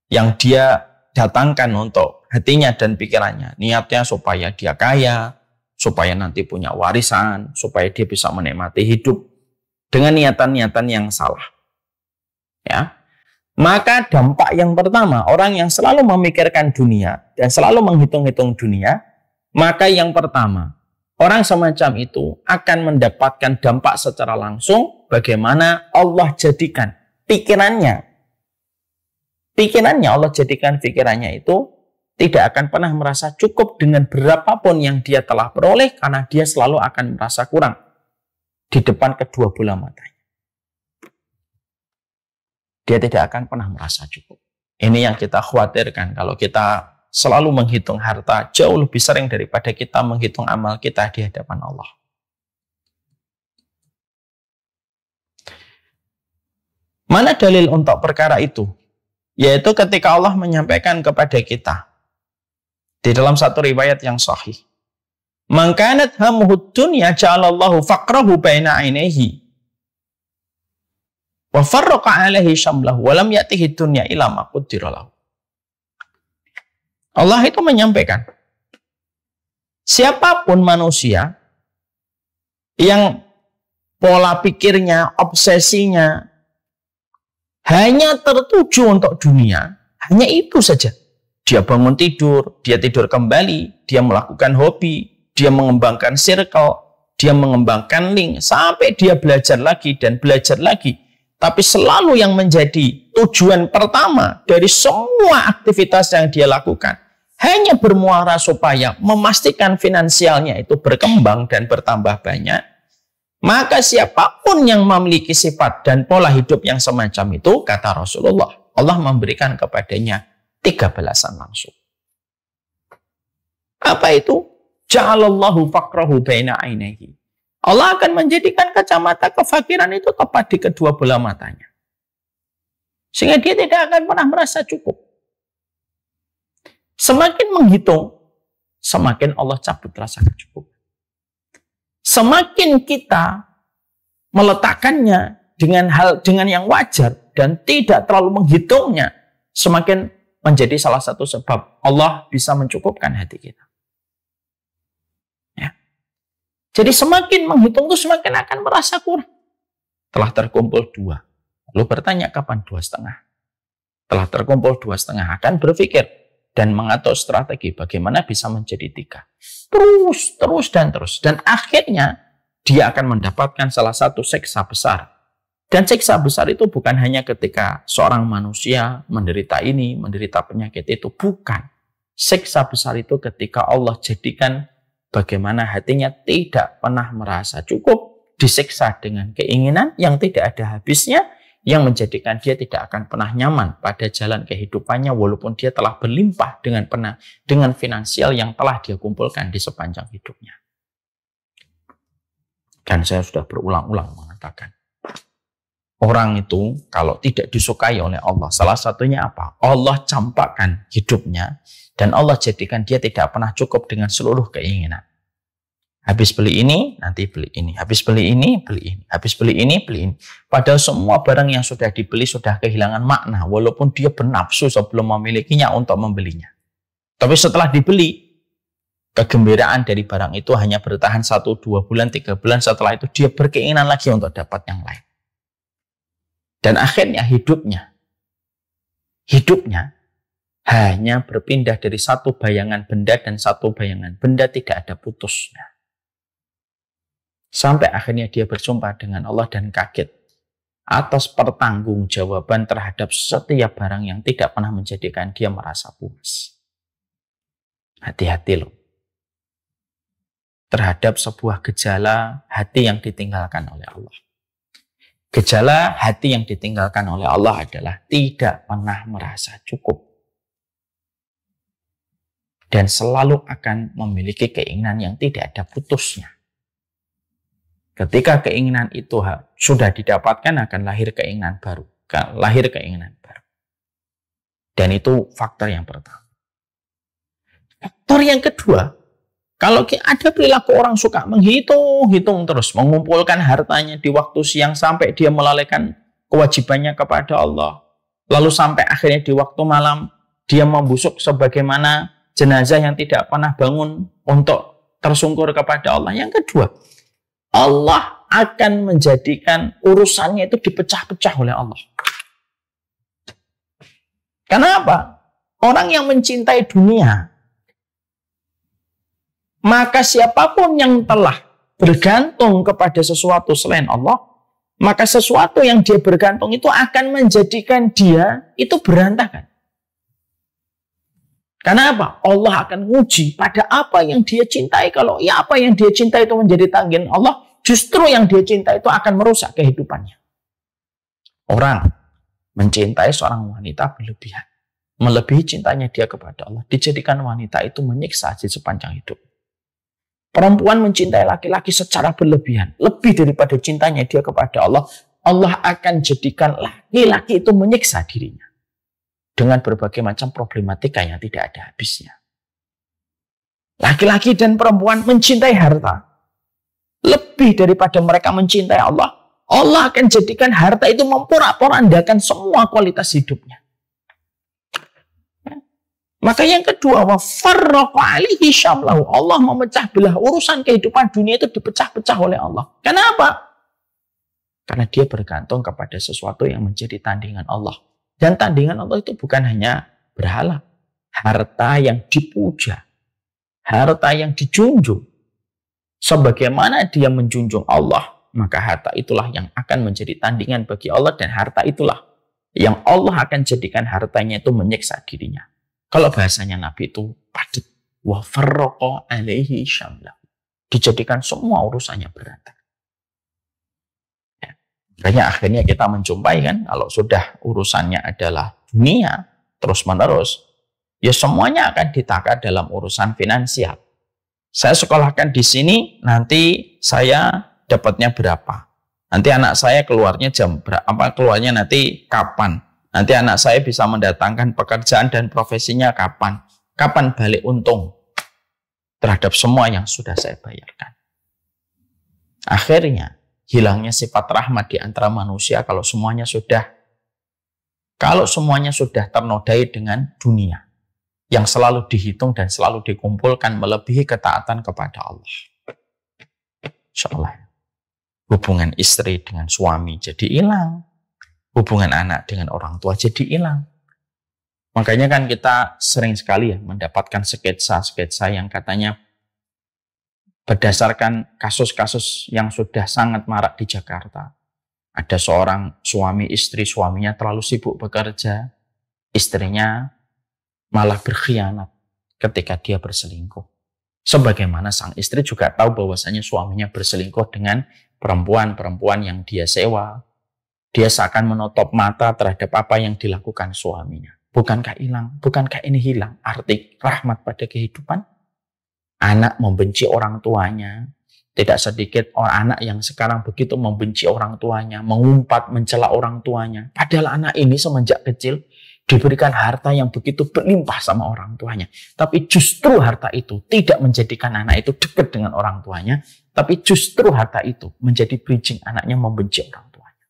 yang dia datangkan untuk hatinya dan pikirannya. Niatnya supaya dia kaya, supaya nanti punya warisan, supaya dia bisa menikmati hidup dengan niatan-niatan yang salah. Ya. Maka dampak yang pertama, orang yang selalu memikirkan dunia dan selalu menghitung-hitung dunia, maka yang pertama, orang semacam itu akan mendapatkan dampak secara langsung bagaimana Allah jadikan pikirannya Allah jadikan pikirannya itu tidak akan pernah merasa cukup dengan berapapun yang dia telah peroleh, karena dia selalu akan merasa kurang di depan kedua bola matanya. Dia tidak akan pernah merasa cukup. Ini yang kita khawatirkan kalau kita selalu menghitung harta jauh lebih sering daripada kita menghitung amal kita di hadapan Allah. Mana dalil untuk perkara itu? Yaitu ketika Allah menyampaikan kepada kita di dalam satu riwayat yang sahih. Man kanat hamuhud dunya ja'alallahu faqrahu baina ainihi wa farraqa alaihi syamlahu wa lam ya'tihi dunya illa ma qaddara lahu. Allah itu menyampaikan, siapapun manusia yang pola pikirnya, obsesinya hanya tertuju untuk dunia, hanya itu saja. Dia bangun tidur, dia tidur kembali, dia melakukan hobi, dia mengembangkan circle, dia mengembangkan link, sampai dia belajar lagi dan belajar lagi. Tapi selalu yang menjadi tujuan pertama dari semua aktivitas yang dia lakukan hanya bermuara supaya memastikan finansialnya itu berkembang dan bertambah banyak. Maka siapapun yang memiliki sifat dan pola hidup yang semacam itu, kata Rasulullah, Allah memberikan kepadanya 3 balasan langsung. Apa itu? Ja'alallahu faqrahu baina ainihi. Allah akan menjadikan kacamata kefakiran itu tepat di kedua bola matanya. Sehingga dia tidak akan pernah merasa cukup. Semakin menghitung, semakin Allah cabut rasa kecukupan. Semakin kita meletakkannya dengan yang wajar dan tidak terlalu menghitungnya, semakin menjadi salah satu sebab Allah bisa mencukupkan hati kita. Ya. Jadi semakin menghitung itu semakin akan merasa kurang. Telah terkumpul 2. Lalu bertanya kapan 2,5? Telah terkumpul 2,5 akan berpikir dan mengatur strategi bagaimana bisa menjadi 3. Terus dan akhirnya dia akan mendapatkan salah satu siksa besar. Dan siksa besar itu bukan hanya ketika seorang manusia menderita ini, menderita penyakit itu, bukan. Siksa besar itu ketika Allah jadikan bagaimana hatinya tidak pernah merasa cukup, disiksa dengan keinginan yang tidak ada habisnya, yang menjadikan dia tidak akan pernah nyaman pada jalan kehidupannya walaupun dia telah berlimpah dengan finansial yang telah dia kumpulkan di sepanjang hidupnya. Dan saya sudah berulang-ulang mengatakan, orang itu kalau tidak disukai oleh Allah, salah satunya apa? Allah campakkan hidupnya dan Allah jadikan dia tidak pernah cukup dengan seluruh keinginan. Habis beli ini, nanti beli ini. Habis beli ini, beli ini. Habis beli ini, beli ini. Padahal semua barang yang sudah dibeli sudah kehilangan makna. Walaupun dia bernafsu sebelum memilikinya untuk membelinya. Tapi setelah dibeli, Kegembiraan dari barang itu hanya bertahan 1, 2 bulan, 3 bulan, setelah itu dia berkeinginan lagi untuk dapat yang lain. Dan akhirnya hidupnya hanya berpindah dari satu bayangan benda dan satu bayangan benda, tidak ada putusnya. Sampai akhirnya dia berjumpa dengan Allah dan kaget atas pertanggungjawaban terhadap setiap barang yang tidak pernah menjadikan dia merasa puas. Hati-hati loh terhadap sebuah gejala hati yang ditinggalkan oleh Allah. Gejala hati yang ditinggalkan oleh Allah adalah tidak pernah merasa cukup dan selalu akan memiliki keinginan yang tidak ada putusnya. Ketika keinginan itu sudah didapatkan, akan lahir keinginan baru. Dan itu faktor yang pertama. Faktor yang kedua, kalau ada perilaku orang suka menghitung terus, mengumpulkan hartanya di waktu siang sampai dia melalaikan kewajibannya kepada Allah. Lalu sampai akhirnya di waktu malam, dia membusuk sebagaimana jenazah yang tidak pernah bangun untuk tersungkur kepada Allah. Yang kedua, Allah akan menjadikan urusannya itu dipecah-pecah oleh Allah. Kenapa? Orang yang mencintai dunia, maka siapapun yang telah bergantung kepada sesuatu selain Allah, maka sesuatu yang dia bergantung itu akan menjadikan dia itu berantakan. Kenapa? Allah akan nguji pada apa yang dia cintai. Kalau apa yang dia cintai itu menjadi tanggihan Allah, justru yang dia cintai itu akan merusak kehidupannya. Orang mencintai seorang wanita berlebihan, melebihi cintanya dia kepada Allah, dijadikan wanita itu menyiksa di sepanjang hidup. Perempuan mencintai laki-laki secara berlebihan, lebih daripada cintanya dia kepada Allah, Allah akan jadikan laki-laki itu menyiksa dirinya dengan berbagai macam problematika yang tidak ada habisnya. Laki-laki dan perempuan mencintai harta lebih daripada mereka mencintai Allah, Allah akan jadikan harta itu memporak-porandakan semua kualitas hidupnya. Maka yang kedua, wa farraqa alaihi syamlahu. Allah memecah belah urusan kehidupan dunia itu dipecah-pecah oleh Allah. Kenapa? Karena dia bergantung kepada sesuatu yang menjadi tandingan Allah. Dan tandingan Allah itu bukan hanya berhala. Harta yang dipuja. Harta yang dijunjung. Sebagaimana dia menjunjung Allah, maka harta itulah yang akan menjadi tandingan bagi Allah. Dan harta itulah yang Allah akan jadikan hartanya itu menyiksa dirinya. Kalau bahasanya Nabi itu padat, wa farraqa alaihi syamlah. Dijadikan semua urusannya berantakan. Ya. Makanya akhirnya kita menjumpai kan, kalau sudah urusannya adalah dunia, terus-menerus, ya semuanya akan ditakar dalam urusan finansial. Saya sekolahkan di sini, nanti saya dapatnya berapa? Nanti anak saya keluarnya jam berapa? Keluarnya nanti kapan? Nanti anak saya bisa mendatangkan pekerjaan dan profesinya kapan? Kapan balik untung terhadap semua yang sudah saya bayarkan? Akhirnya hilangnya sifat rahmat di antara manusia kalau semuanya sudah ternodai dengan dunia yang selalu dihitung dan selalu dikumpulkan melebihi ketaatan kepada Allah. Insyaallah hubungan istri dengan suami jadi hilang. Hubungan anak dengan orang tua jadi hilang. Makanya kan kita sering sekali ya mendapatkan sketsa-sketsa yang katanya berdasarkan kasus-kasus yang sudah sangat marak di Jakarta. Ada seorang suami istri, suaminya terlalu sibuk bekerja, istrinya malah berkhianat ketika dia berselingkuh. Sebagaimana sang istri juga tahu bahwasanya suaminya berselingkuh dengan perempuan-perempuan yang dia sewa. Dia seakan menutup mata terhadap apa yang dilakukan suaminya. Bukankah ini hilang arti rahmat pada kehidupan? Anak membenci orang tuanya. Tidak sedikit anak yang sekarang begitu membenci orang tuanya, mengumpat, mencela orang tuanya. Padahal anak ini semenjak kecil diberikan harta yang begitu berlimpah sama orang tuanya. Tapi justru harta itu tidak menjadikan anak itu dekat dengan orang tuanya. Tapi justru harta itu menjadi bridging anaknya membenci orang tuanya.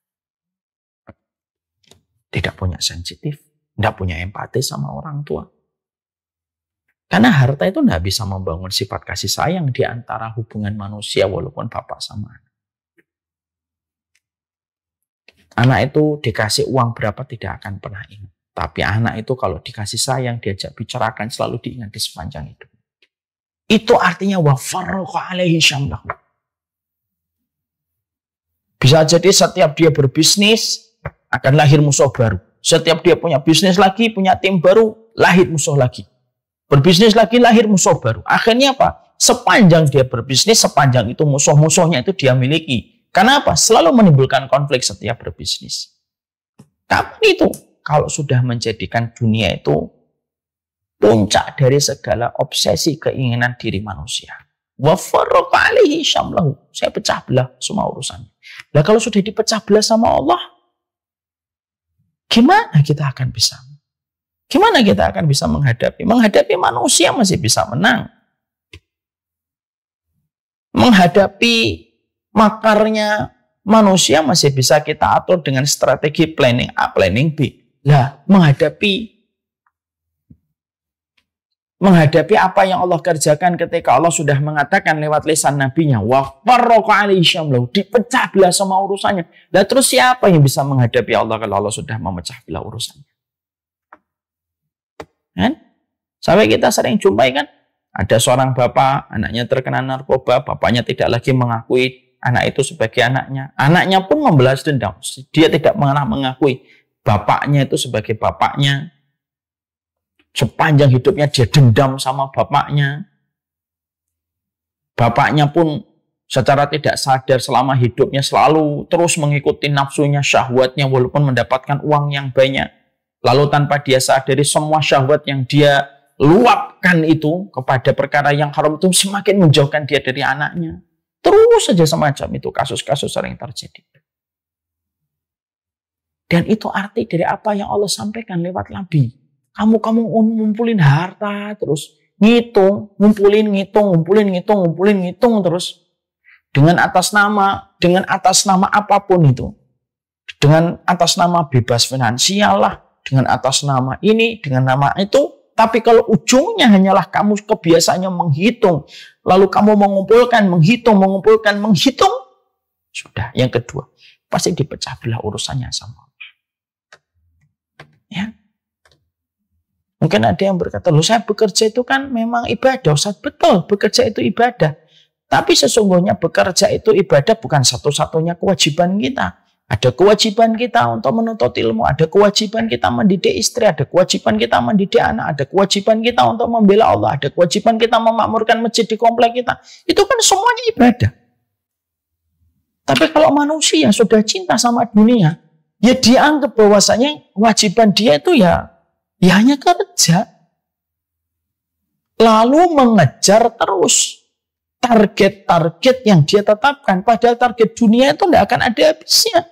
Tidak punya sensitif, tidak punya empati sama orang tua. Karena harta itu tidak bisa membangun sifat kasih sayang di antara hubungan manusia walaupun bapak sama anak. Anak itu dikasih uang berapa tidak akan pernah ingat. Tapi anak itu kalau dikasih sayang, diajak bicara akan selalu diingat di sepanjang hidup. Itu artinya wa farraqa alaihi syamlahu. Bisa jadi setiap dia berbisnis akan lahir musuh baru. Setiap dia punya bisnis lagi, punya tim baru, lahir musuh lagi. Berbisnis lagi, lahir musuh baru. Akhirnya apa? Sepanjang dia berbisnis, sepanjang itu musuh-musuhnya itu dia miliki. Karena apa? Selalu menimbulkan konflik setiap berbisnis. Kapan itu? Kalau sudah menjadikan dunia itu puncak dari segala obsesi keinginan diri manusia. Wa farraqa alaihi syamlahu. Saya pecah belah semua urusannya. Nah kalau sudah dipecah belah sama Allah, gimana kita akan bisa? Gimana kita akan bisa menghadapi? Menghadapi manusia masih bisa menang. Menghadapi makarnya manusia masih bisa kita atur dengan strategi planning A, planning B. Lah, menghadapi apa yang Allah kerjakan ketika Allah sudah mengatakan lewat lisan nabinya, wa farraqa alaihi syamlahu, dipecah belah sama urusannya. Lah terus siapa yang bisa menghadapi Allah kalau Allah sudah memecah belah urusannya? Kan? Sampai kita sering jumpai kan, ada seorang bapak, anaknya terkena narkoba, bapaknya tidak lagi mengakui anak itu sebagai anaknya. Anaknya pun membalas dendam. Dia tidak pernah mengakui bapaknya itu sebagai bapaknya. Sepanjang hidupnya dia dendam sama bapaknya. Bapaknya pun secara tidak sadar selama hidupnya selalu terus mengikuti nafsunya, syahwatnya walaupun mendapatkan uang yang banyak. Lalu tanpa dia sadari semua syahwat yang dia luapkan itu kepada perkara yang haram itu semakin menjauhkan dia dari anaknya. Terus saja semacam itu kasus-kasus sering terjadi. Dan itu arti dari apa yang Allah sampaikan lewat Nabi. Kamu ngumpulin harta terus ngitung, ngumpulin ngitung terus dengan atas nama apapun itu. Dengan atas nama bebas finansial lah, dengan atas nama ini, dengan nama itu. Tapi kalau ujungnya hanyalah kamu kebiasaannya menghitung, lalu kamu mengumpulkan, menghitung, sudah. Yang kedua, pasti dipecah belah urusannya sama Allah. Ya. Mungkin ada yang berkata, loh saya bekerja itu kan memang ibadah. Ustaz, betul, bekerja itu ibadah. Tapi sesungguhnya bekerja itu ibadah bukan satu-satunya kewajiban kita. Ada kewajiban kita untuk menuntut ilmu, ada kewajiban kita mendidik istri, ada kewajiban kita mendidik anak, ada kewajiban kita untuk membela Allah, ada kewajiban kita memakmurkan masjid di komplek kita. Itu kan semuanya ibadah. Tapi kalau manusia sudah cinta sama dunia, ya dia anggap bahwasanya kewajiban dia itu ya hanya kerja. Lalu mengejar terus target-target yang dia tetapkan. Padahal target dunia itu tidak akan ada habisnya.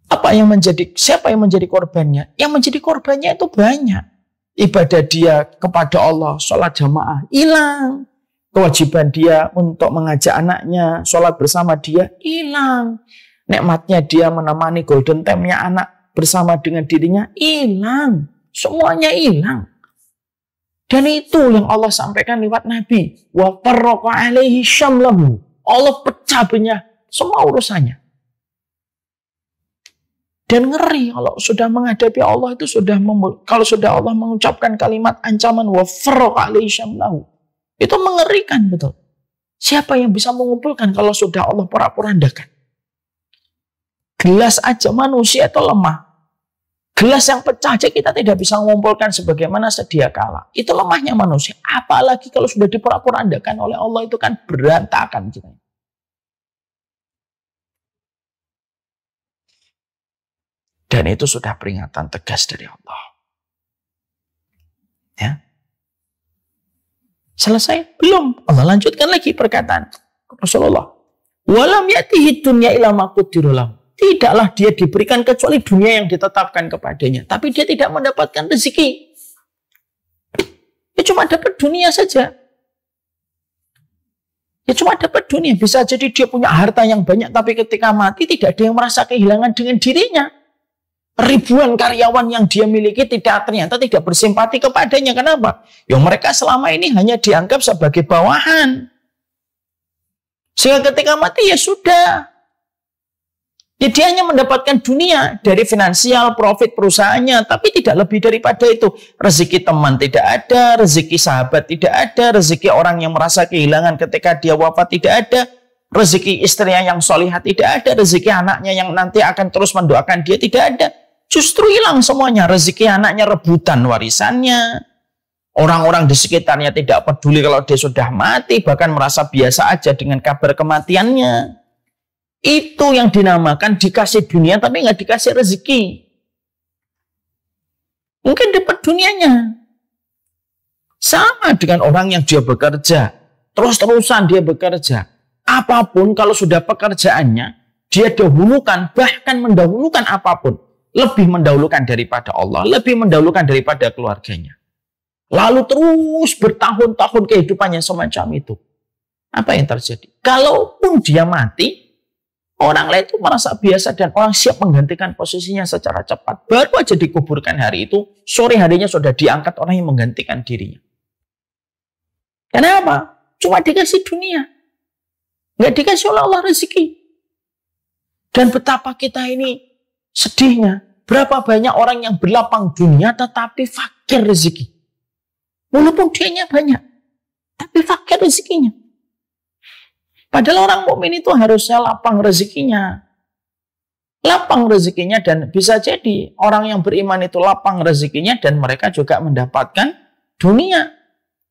Siapa yang menjadi korbannya? Yang menjadi korbannya itu banyak. Ibadah dia kepada Allah, sholat jamaah, hilang. Kewajiban dia untuk mengajak anaknya, sholat bersama dia, hilang. Nikmatnya dia menemani golden time-nya anak bersama dengan dirinya, hilang. Semuanya hilang. Dan itu yang Allah sampaikan lewat Nabi. Wa farraqa alaihi syamlahu. Allah pecah belah semua urusannya. Dan ngeri kalau sudah menghadapi Allah itu kalau sudah Allah mengucapkan kalimat ancaman wa farraqa alaihi syamlahu. Itu mengerikan betul. Siapa yang bisa mengumpulkan kalau sudah Allah porak-porandakan? Gelas aja manusia itu lemah. Gelas yang pecah aja kita tidak bisa mengumpulkan sebagaimana sedia kala. Itu lemahnya manusia. Apalagi kalau sudah diporak-porandakan oleh Allah itu kan berantakan kita. Dan itu sudah peringatan tegas dari Allah. Ya. Selesai? Belum. Allah lanjutkan lagi perkataan Rasulullah. Walam yatihi dunya ila ma qudira lahu. Tidaklah dia diberikan kecuali dunia yang ditetapkan kepadanya. Tapi dia tidak mendapatkan rezeki. Dia cuma dapat dunia saja. Dia cuma dapat dunia. Bisa jadi dia punya harta yang banyak. Tapi ketika mati tidak ada yang merasa kehilangan dengan dirinya. Ribuan karyawan yang dia miliki ternyata tidak bersimpati kepadanya. Kenapa? Yang mereka selama ini hanya dianggap sebagai bawahan. Sehingga ketika mati ya sudah. Ya dia hanya mendapatkan dunia dari finansial, profit perusahaannya. Tapi tidak lebih daripada itu. Rezeki teman tidak ada, rezeki sahabat tidak ada, rezeki orang yang merasa kehilangan ketika dia wafat tidak ada. Rezeki istrinya yang solihah tidak ada, rezeki anaknya yang nanti akan terus mendoakan dia tidak ada. Justru hilang semuanya. Rezeki anaknya rebutan warisannya. Orang-orang di sekitarnya tidak peduli kalau dia sudah mati. Bahkan merasa biasa aja dengan kabar kematiannya. Itu yang dinamakan dikasih dunia tapi nggak dikasih rezeki. Mungkin dapat dunianya. Sama dengan orang yang dia bekerja. Terus-terusan dia bekerja. Apapun kalau sudah pekerjaannya. Dia dahulukan, bahkan mendahulukan apapun. Lebih mendahulukan daripada Allah, lebih mendahulukan daripada keluarganya. Lalu terus bertahun-tahun kehidupannya semacam itu. Apa yang terjadi? Kalaupun dia mati, orang lain itu merasa biasa dan orang siap menggantikan posisinya secara cepat. Baru aja dikuburkan hari itu, sore harinya sudah diangkat orang yang menggantikan dirinya. Kenapa? Cuma dikasih dunia. Nggak dikasih oleh Allah rezeki. Dan betapa kita ini sedihnya, berapa banyak orang yang berlapang dunia tetapi fakir rezeki. Walaupun dianya banyak, tapi fakir rezekinya. Padahal orang mukmin itu harusnya lapang rezekinya. Lapang rezekinya dan bisa jadi orang yang beriman itu lapang rezekinya dan mereka juga mendapatkan dunia.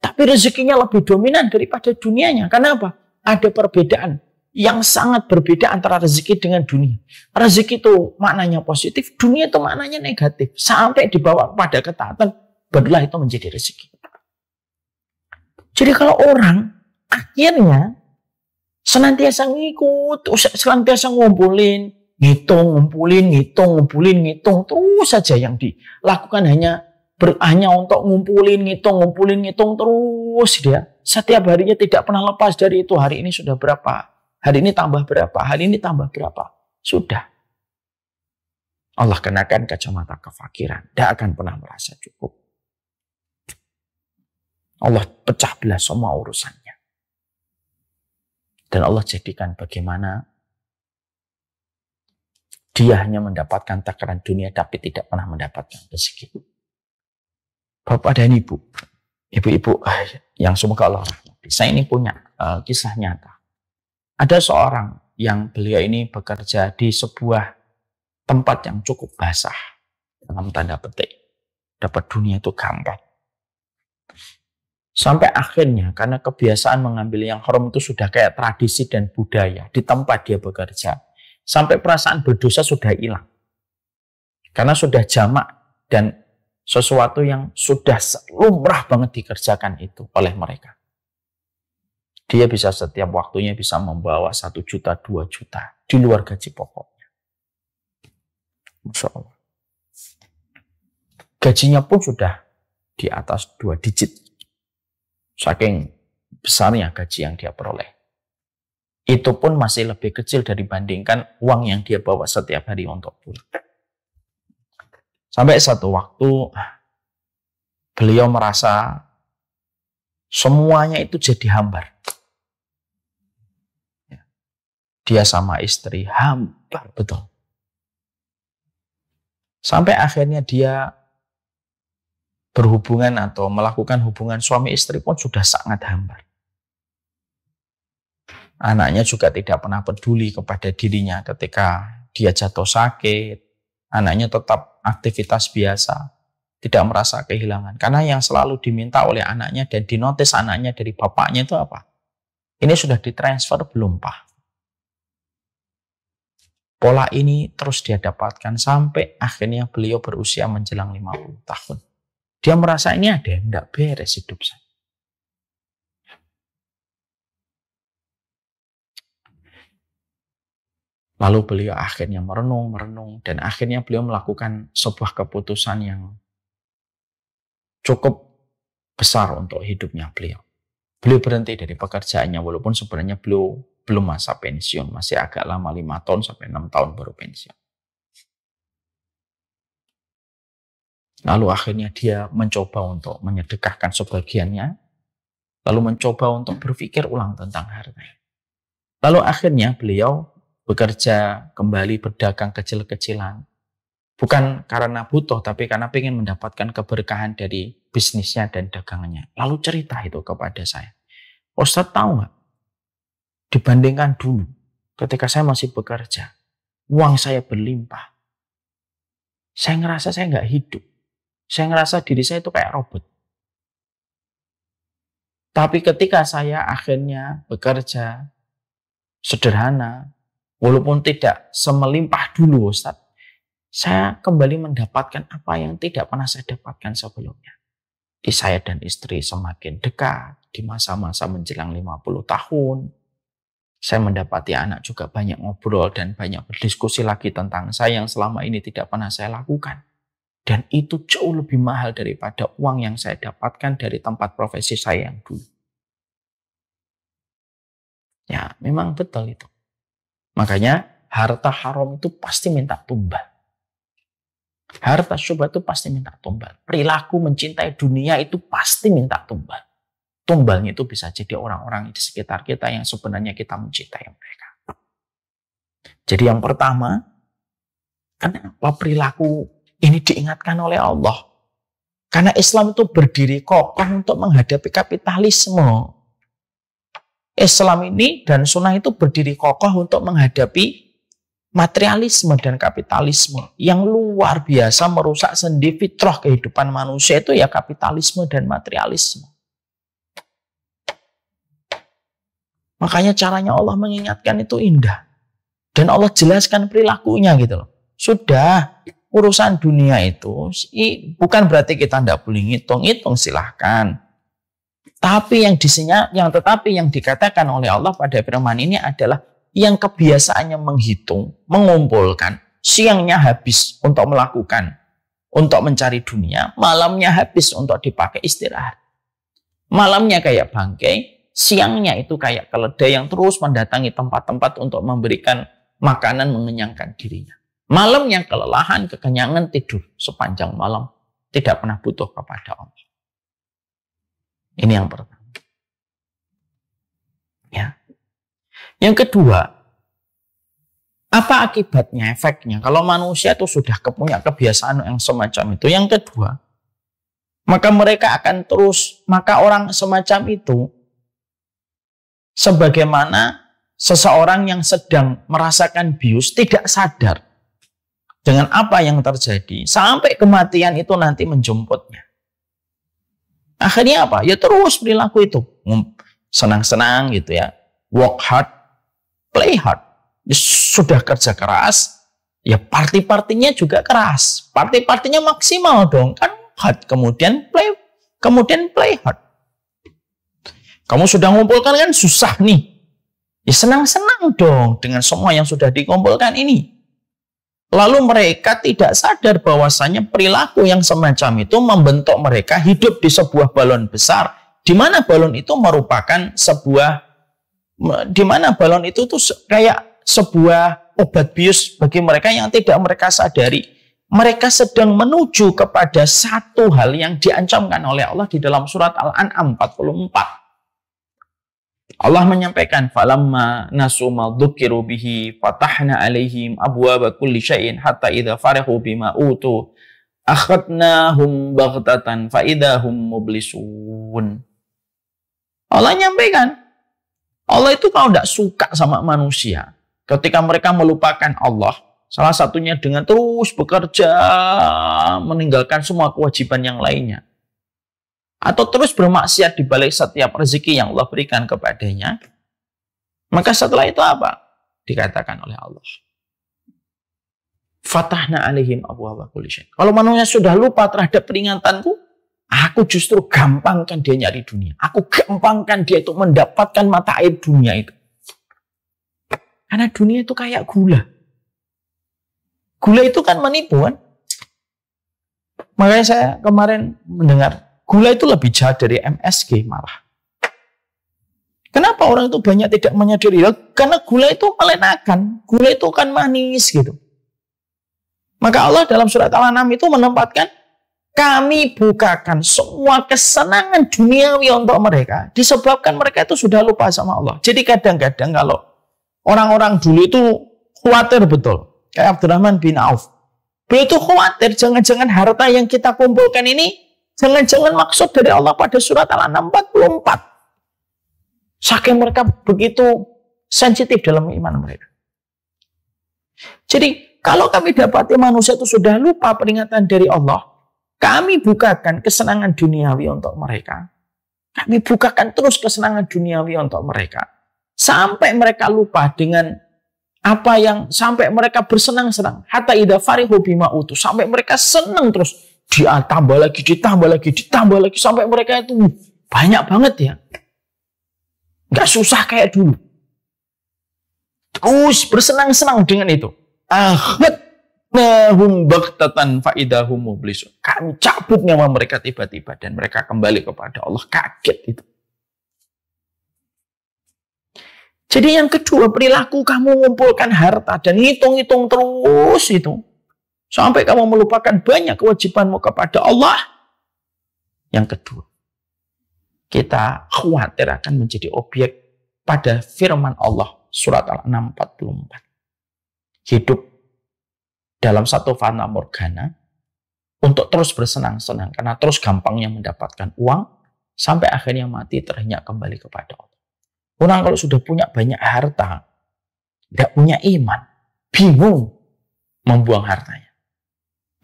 Tapi rezekinya lebih dominan daripada dunianya. Kenapa? Ada perbedaan yang sangat berbeda antara rezeki dengan dunia. Rezeki itu maknanya positif, dunia itu maknanya negatif. Sampai dibawa pada ketaatan, barulah itu menjadi rezeki. Jadi kalau orang akhirnya senantiasa ngikut, senantiasa ngumpulin, ngitung, ngitung, terus saja yang dilakukan hanya untuk ngumpulin, ngitung terus dia. Setiap harinya tidak pernah lepas dari itu. Hari ini sudah berapa? Hari ini tambah berapa? Hari ini tambah berapa? Sudah. Allah kenakan kacamata kefakiran. Tidak akan pernah merasa cukup. Allah pecah belah semua urusannya. Dan Allah jadikan bagaimana dia hanya mendapatkan takaran dunia tapi tidak pernah mendapatkan rezeki. Bapak dan Ibu, ibu-ibu yang semoga Allah rahmati. Saya ini punya kisah nyata. Ada seorang yang beliau ini bekerja di sebuah tempat yang cukup basah. Dalam tanda petik. Dapat dunia itu gampang. Sampai akhirnya karena kebiasaan mengambil yang haram itu sudah kayak tradisi dan budaya di tempat dia bekerja. Sampai perasaan berdosa sudah hilang. Karena sudah jamak dan sesuatu yang sudah lumrah banget dikerjakan itu oleh mereka. Dia bisa setiap waktunya bisa membawa 1 juta, 2 juta di luar gaji pokoknya. Masya Allah. Gajinya pun sudah di atas 2 digit. Saking besarnya gaji yang dia peroleh. Itu pun masih lebih kecil dibandingkan uang yang dia bawa setiap hari untuk pulang. Sampai satu waktu beliau merasa semuanya itu jadi hambar. Dia sama istri hambar betul. Sampai akhirnya dia berhubungan atau melakukan hubungan suami istri pun sudah sangat hambar. Anaknya juga tidak pernah peduli kepada dirinya ketika dia jatuh sakit. Anaknya tetap aktivitas biasa, tidak merasa kehilangan. Karena yang selalu diminta oleh anaknya dan dinotis anaknya dari bapaknya itu apa? Ini sudah ditransfer belum, Pak? Pola ini terus dia dapatkan sampai akhirnya beliau berusia menjelang 50 tahun. Dia merasa ini ada yang tidak beres hidup saya. Lalu beliau akhirnya merenung, dan akhirnya beliau melakukan sebuah keputusan yang cukup besar untuk hidupnya beliau. Beliau berhenti dari pekerjaannya walaupun sebenarnya beliau belum masa pensiun, masih agak lama 5 tahun sampai 6 tahun baru pensiun. Lalu akhirnya dia mencoba untuk menyedekahkan sebagiannya, lalu mencoba untuk berpikir ulang tentang harta. Lalu akhirnya beliau bekerja kembali, berdagang kecil-kecilan. Bukan karena butuh, tapi karena ingin mendapatkan keberkahan dari bisnisnya dan dagangannya. Lalu cerita itu kepada saya. Ustadz tahu nggak? Dibandingkan dulu, ketika saya masih bekerja, uang saya berlimpah. Saya ngerasa saya nggak hidup. Saya ngerasa diri saya itu kayak robot. Tapi ketika saya akhirnya bekerja sederhana, walaupun tidak semelimpah dulu Ustadz, saya kembali mendapatkan apa yang tidak pernah saya dapatkan sebelumnya. Di saya dan istri semakin dekat, di masa-masa menjelang 50 tahun. Saya mendapati anak juga banyak ngobrol dan banyak berdiskusi lagi tentang saya yang selama ini tidak pernah saya lakukan. Dan itu jauh lebih mahal daripada uang yang saya dapatkan dari tempat profesi saya yang dulu. Ya, memang betul itu. Makanya harta haram itu pasti minta tumbal. Harta syubhat itu pasti minta tumbal. Perilaku mencintai dunia itu pasti minta tumbal. Tumbalnya itu bisa jadi orang-orang di sekitar kita yang sebenarnya kita mencintai mereka. Jadi yang pertama, kenapa perilaku ini diingatkan oleh Allah? Karena Islam itu berdiri kokoh untuk menghadapi kapitalisme. Islam ini dan sunnah itu berdiri kokoh untuk menghadapi materialisme dan kapitalisme yang luar biasa merusak sendi fitrah kehidupan manusia itu ya kapitalisme dan materialisme. Makanya caranya Allah mengingatkan itu indah. Dan Allah jelaskan perilakunya gitu loh. Sudah, urusan dunia itu bukan berarti kita tidak boleh ngitung-ngitung, silahkan. Tapi tetapi yang dikatakan oleh Allah pada firman ini adalah yang kebiasaannya menghitung, mengumpulkan, siangnya habis untuk melakukan, untuk mencari dunia, malamnya habis untuk dipakai istirahat. Malamnya kayak bangkai, siangnya itu kayak keledai yang terus mendatangi tempat-tempat untuk memberikan makanan mengenyangkan dirinya. Malamnya kelelahan, kekenyangan, tidur sepanjang malam. Tidak pernah butuh kepada Allah. Ini yang pertama. Ya. Yang kedua, apa akibatnya, efeknya? Kalau manusia itu sudah punya kebiasaan yang semacam itu. Yang kedua, maka mereka akan terus, maka orang semacam itu, sebagaimana seseorang yang sedang merasakan bius tidak sadar dengan apa yang terjadi sampai kematian itu nanti menjemputnya. Akhirnya apa? Ya terus perilaku itu senang-senang gitu ya, work hard, play hard. Ya, sudah kerja keras, ya party-partinya juga keras, party-partinya maksimal dong kan hard, kemudian play hard. Kamu sudah mengumpulkan kan susah nih. Ya senang-senang dong dengan semua yang sudah dikumpulkan ini. Lalu mereka tidak sadar bahwasanya perilaku yang semacam itu membentuk mereka hidup di sebuah balon besar. Di mana balon itu merupakan tuh kayak sebuah obat bius bagi mereka yang tidak mereka sadari. Mereka sedang menuju kepada satu hal yang diancamkan oleh Allah di dalam surat Al-An'am 44. Allah menyampaikan falamma nasu ma dzukiru bihi fatahna alaihim abwaaba kulli syai'in hatta idza farahu bima utu akhadnahum baghtatan fa idahum mublisun. Allah menyampaikan, Allah itu kalau tidak suka sama manusia, ketika mereka melupakan Allah, salah satunya dengan terus bekerja meninggalkan semua kewajiban yang lainnya, atau terus bermaksiat di balik setiap rezeki yang Allah berikan kepadanya, maka setelah itu apa? Dikatakan oleh Allah, fatahna alaihim abwaaba kulli syai'. Kalau manusia sudah lupa terhadap peringatanku, aku justru gampangkan dia nyari dunia. Aku gampangkan dia itu mendapatkan mata air dunia itu. Karena dunia itu kayak gula. Gula itu kan menipu kan? Makanya saya kemarin mendengar gula itu lebih jahat dari MSG malah. Kenapa orang itu banyak tidak menyadari? Karena gula itu melenakan. Gula itu kan manis gitu. Maka Allah dalam surat Al-An'am itu menempatkan kami bukakan semua kesenangan duniawi untuk mereka disebabkan mereka itu sudah lupa sama Allah. Jadi kadang-kadang kalau orang-orang dulu itu khawatir betul, kayak Abdurrahman bin Auf, beliau itu khawatir jangan-jangan harta yang kita kumpulkan ini jangan-jangan maksud dari Allah pada surat Al-An'am 44. Saking mereka begitu sensitif dalam iman mereka. Jadi kalau kami dapati manusia itu sudah lupa peringatan dari Allah, kami bukakan kesenangan duniawi untuk mereka. Kami bukakan terus kesenangan duniawi untuk mereka. Sampai mereka lupa dengan apa yang, sampai mereka bersenang-senang. Hatta idza farihu bima utu. Sampai mereka senang terus. Ditambah lagi, ditambah lagi, ditambah lagi. Sampai mereka itu banyak banget ya. Nggak susah kayak dulu. Terus bersenang-senang dengan itu. Akhadnahum baghtatan fa idahum mublisun. Kami cabut nyawa mereka tiba-tiba dan mereka kembali kepada Allah. Kaget itu. Jadi yang kedua, perilaku kamu mengumpulkan harta dan hitung-hitung terus itu. Sampai kamu melupakan banyak kewajibanmu kepada Allah. Yang kedua, kita khawatir akan menjadi objek pada firman Allah surat Al-An'am 44. Hidup dalam satu fana morgana untuk terus bersenang-senang karena terus gampangnya mendapatkan uang sampai akhirnya mati terhenyak kembali kepada Allah. Orang kalau sudah punya banyak harta, tidak punya iman, bingung membuang hartanya.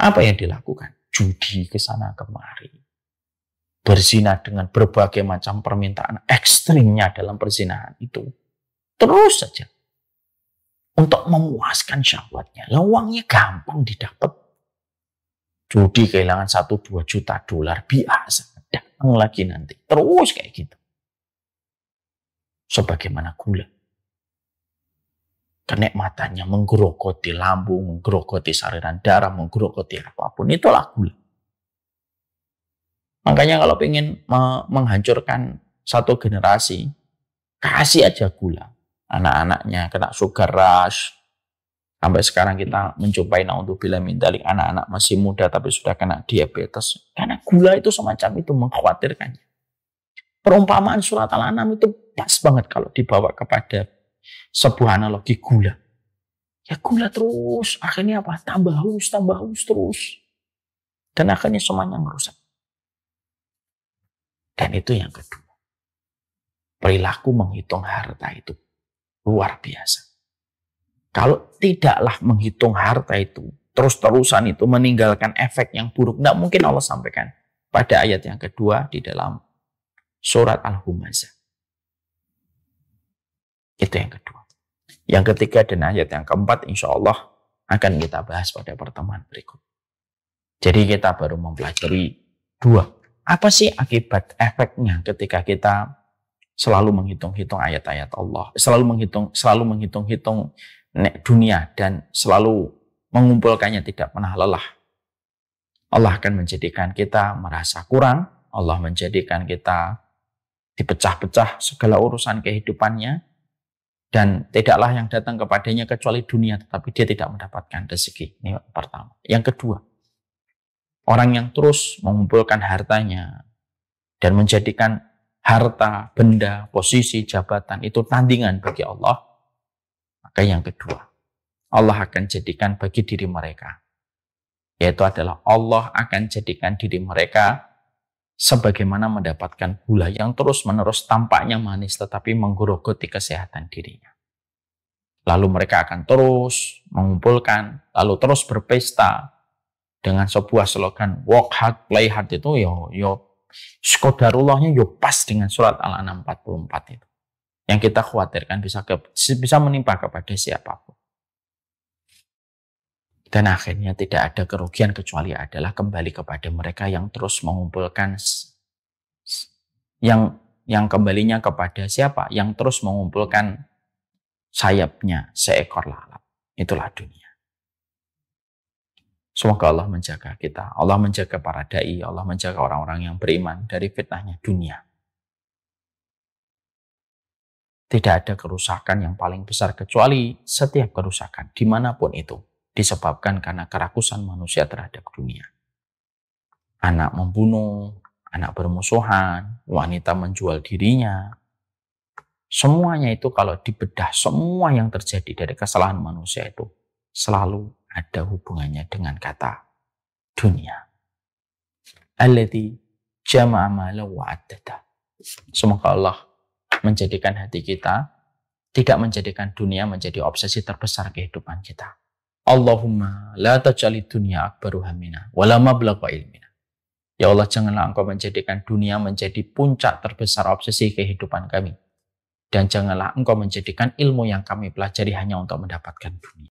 Apa yang dilakukan? Judi ke sana kemari. Berzina dengan berbagai macam permintaan ekstrimnya dalam perzinahan itu. Terus saja. Untuk memuaskan syahwatnya. Uangnya gampang didapat. Judi kehilangan 1-2 juta dolar. Biasa. Datang lagi nanti. Terus kayak gitu. Sebagaimana gula. Kenikmatannya menggerogoti lambung, menggerogoti saluran darah, menggerogoti apapun. Itulah gula. Makanya kalau ingin menghancurkan satu generasi, kasih aja gula. Anak-anaknya kena sugar rush. Sampai sekarang kita menjumpai naudzubillah min dzalik anak-anak masih muda tapi sudah kena diabetes. Karena gula itu semacam itu mengkhawatirkannya. Perumpamaan surat Al-An'am itu pas banget kalau dibawa kepada sebuah analogi gula. Ya gula terus, akhirnya apa? Tambah haus terus. Dan akhirnya semuanya merusak. Dan itu yang kedua. Perilaku menghitung harta itu luar biasa. Kalau tidaklah menghitung harta itu, terus-terusan itu meninggalkan efek yang buruk, tidak mungkin Allah sampaikan pada ayat yang kedua di dalam surat Al-Humazah. Itu yang kedua. Yang ketiga dan ayat yang keempat insya Allah akan kita bahas pada pertemuan berikut. Jadi kita baru mempelajari dua. Apa sih akibat efeknya ketika kita selalu menghitung-hitung ayat-ayat Allah, selalu menghitung-hitung dunia dan selalu mengumpulkannya tidak pernah lelah. Allah akan menjadikan kita merasa kurang, Allah menjadikan kita dipecah-pecah segala urusan kehidupannya, dan tidaklah yang datang kepadanya kecuali dunia, tetapi dia tidak mendapatkan rezeki. Ini pertama. Yang kedua, orang yang terus mengumpulkan hartanya dan menjadikan harta, benda, posisi, jabatan itu tandingan bagi Allah, maka yang kedua, Allah akan jadikan bagi diri mereka, yaitu adalah Allah akan jadikan diri mereka sebagaimana mendapatkan gula yang terus-menerus tampaknya manis tetapi menggerogoti kesehatan dirinya. Lalu mereka akan terus mengumpulkan, lalu terus berpesta dengan sebuah slogan work hard, play hard itu Qadarullahnya pas dengan surat Al-An'am 44 itu. Yang kita khawatirkan bisa menimpa kepada siapapun. Dan akhirnya tidak ada kerugian kecuali adalah kembali kepada mereka yang terus mengumpulkan, yang kembalinya kepada siapa? Yang terus mengumpulkan sayapnya seekor lalat. Itulah dunia. Semoga Allah menjaga kita, Allah menjaga para da'i, Allah menjaga orang-orang yang beriman dari fitnahnya dunia. Tidak ada kerusakan yang paling besar kecuali setiap kerusakan dimanapun itu disebabkan karena kerakusan manusia terhadap dunia. anak membunuh, anak bermusuhan, wanita menjual dirinya. Semuanya itu kalau dibedah, semua yang terjadi dari kesalahan manusia itu selalu ada hubungannya dengan kata dunia. Alladzi jama'a malahu wa 'addada. Semoga Allah menjadikan hati kita tidak menjadikan dunia menjadi obsesi terbesar kehidupan kita. Allahumma la taj'alid dunya akbaru hammina wa la mablagha ilmina. Ya Allah, janganlah Engkau menjadikan dunia menjadi puncak terbesar obsesi kehidupan kami. Dan janganlah Engkau menjadikan ilmu yang kami pelajari hanya untuk mendapatkan dunia.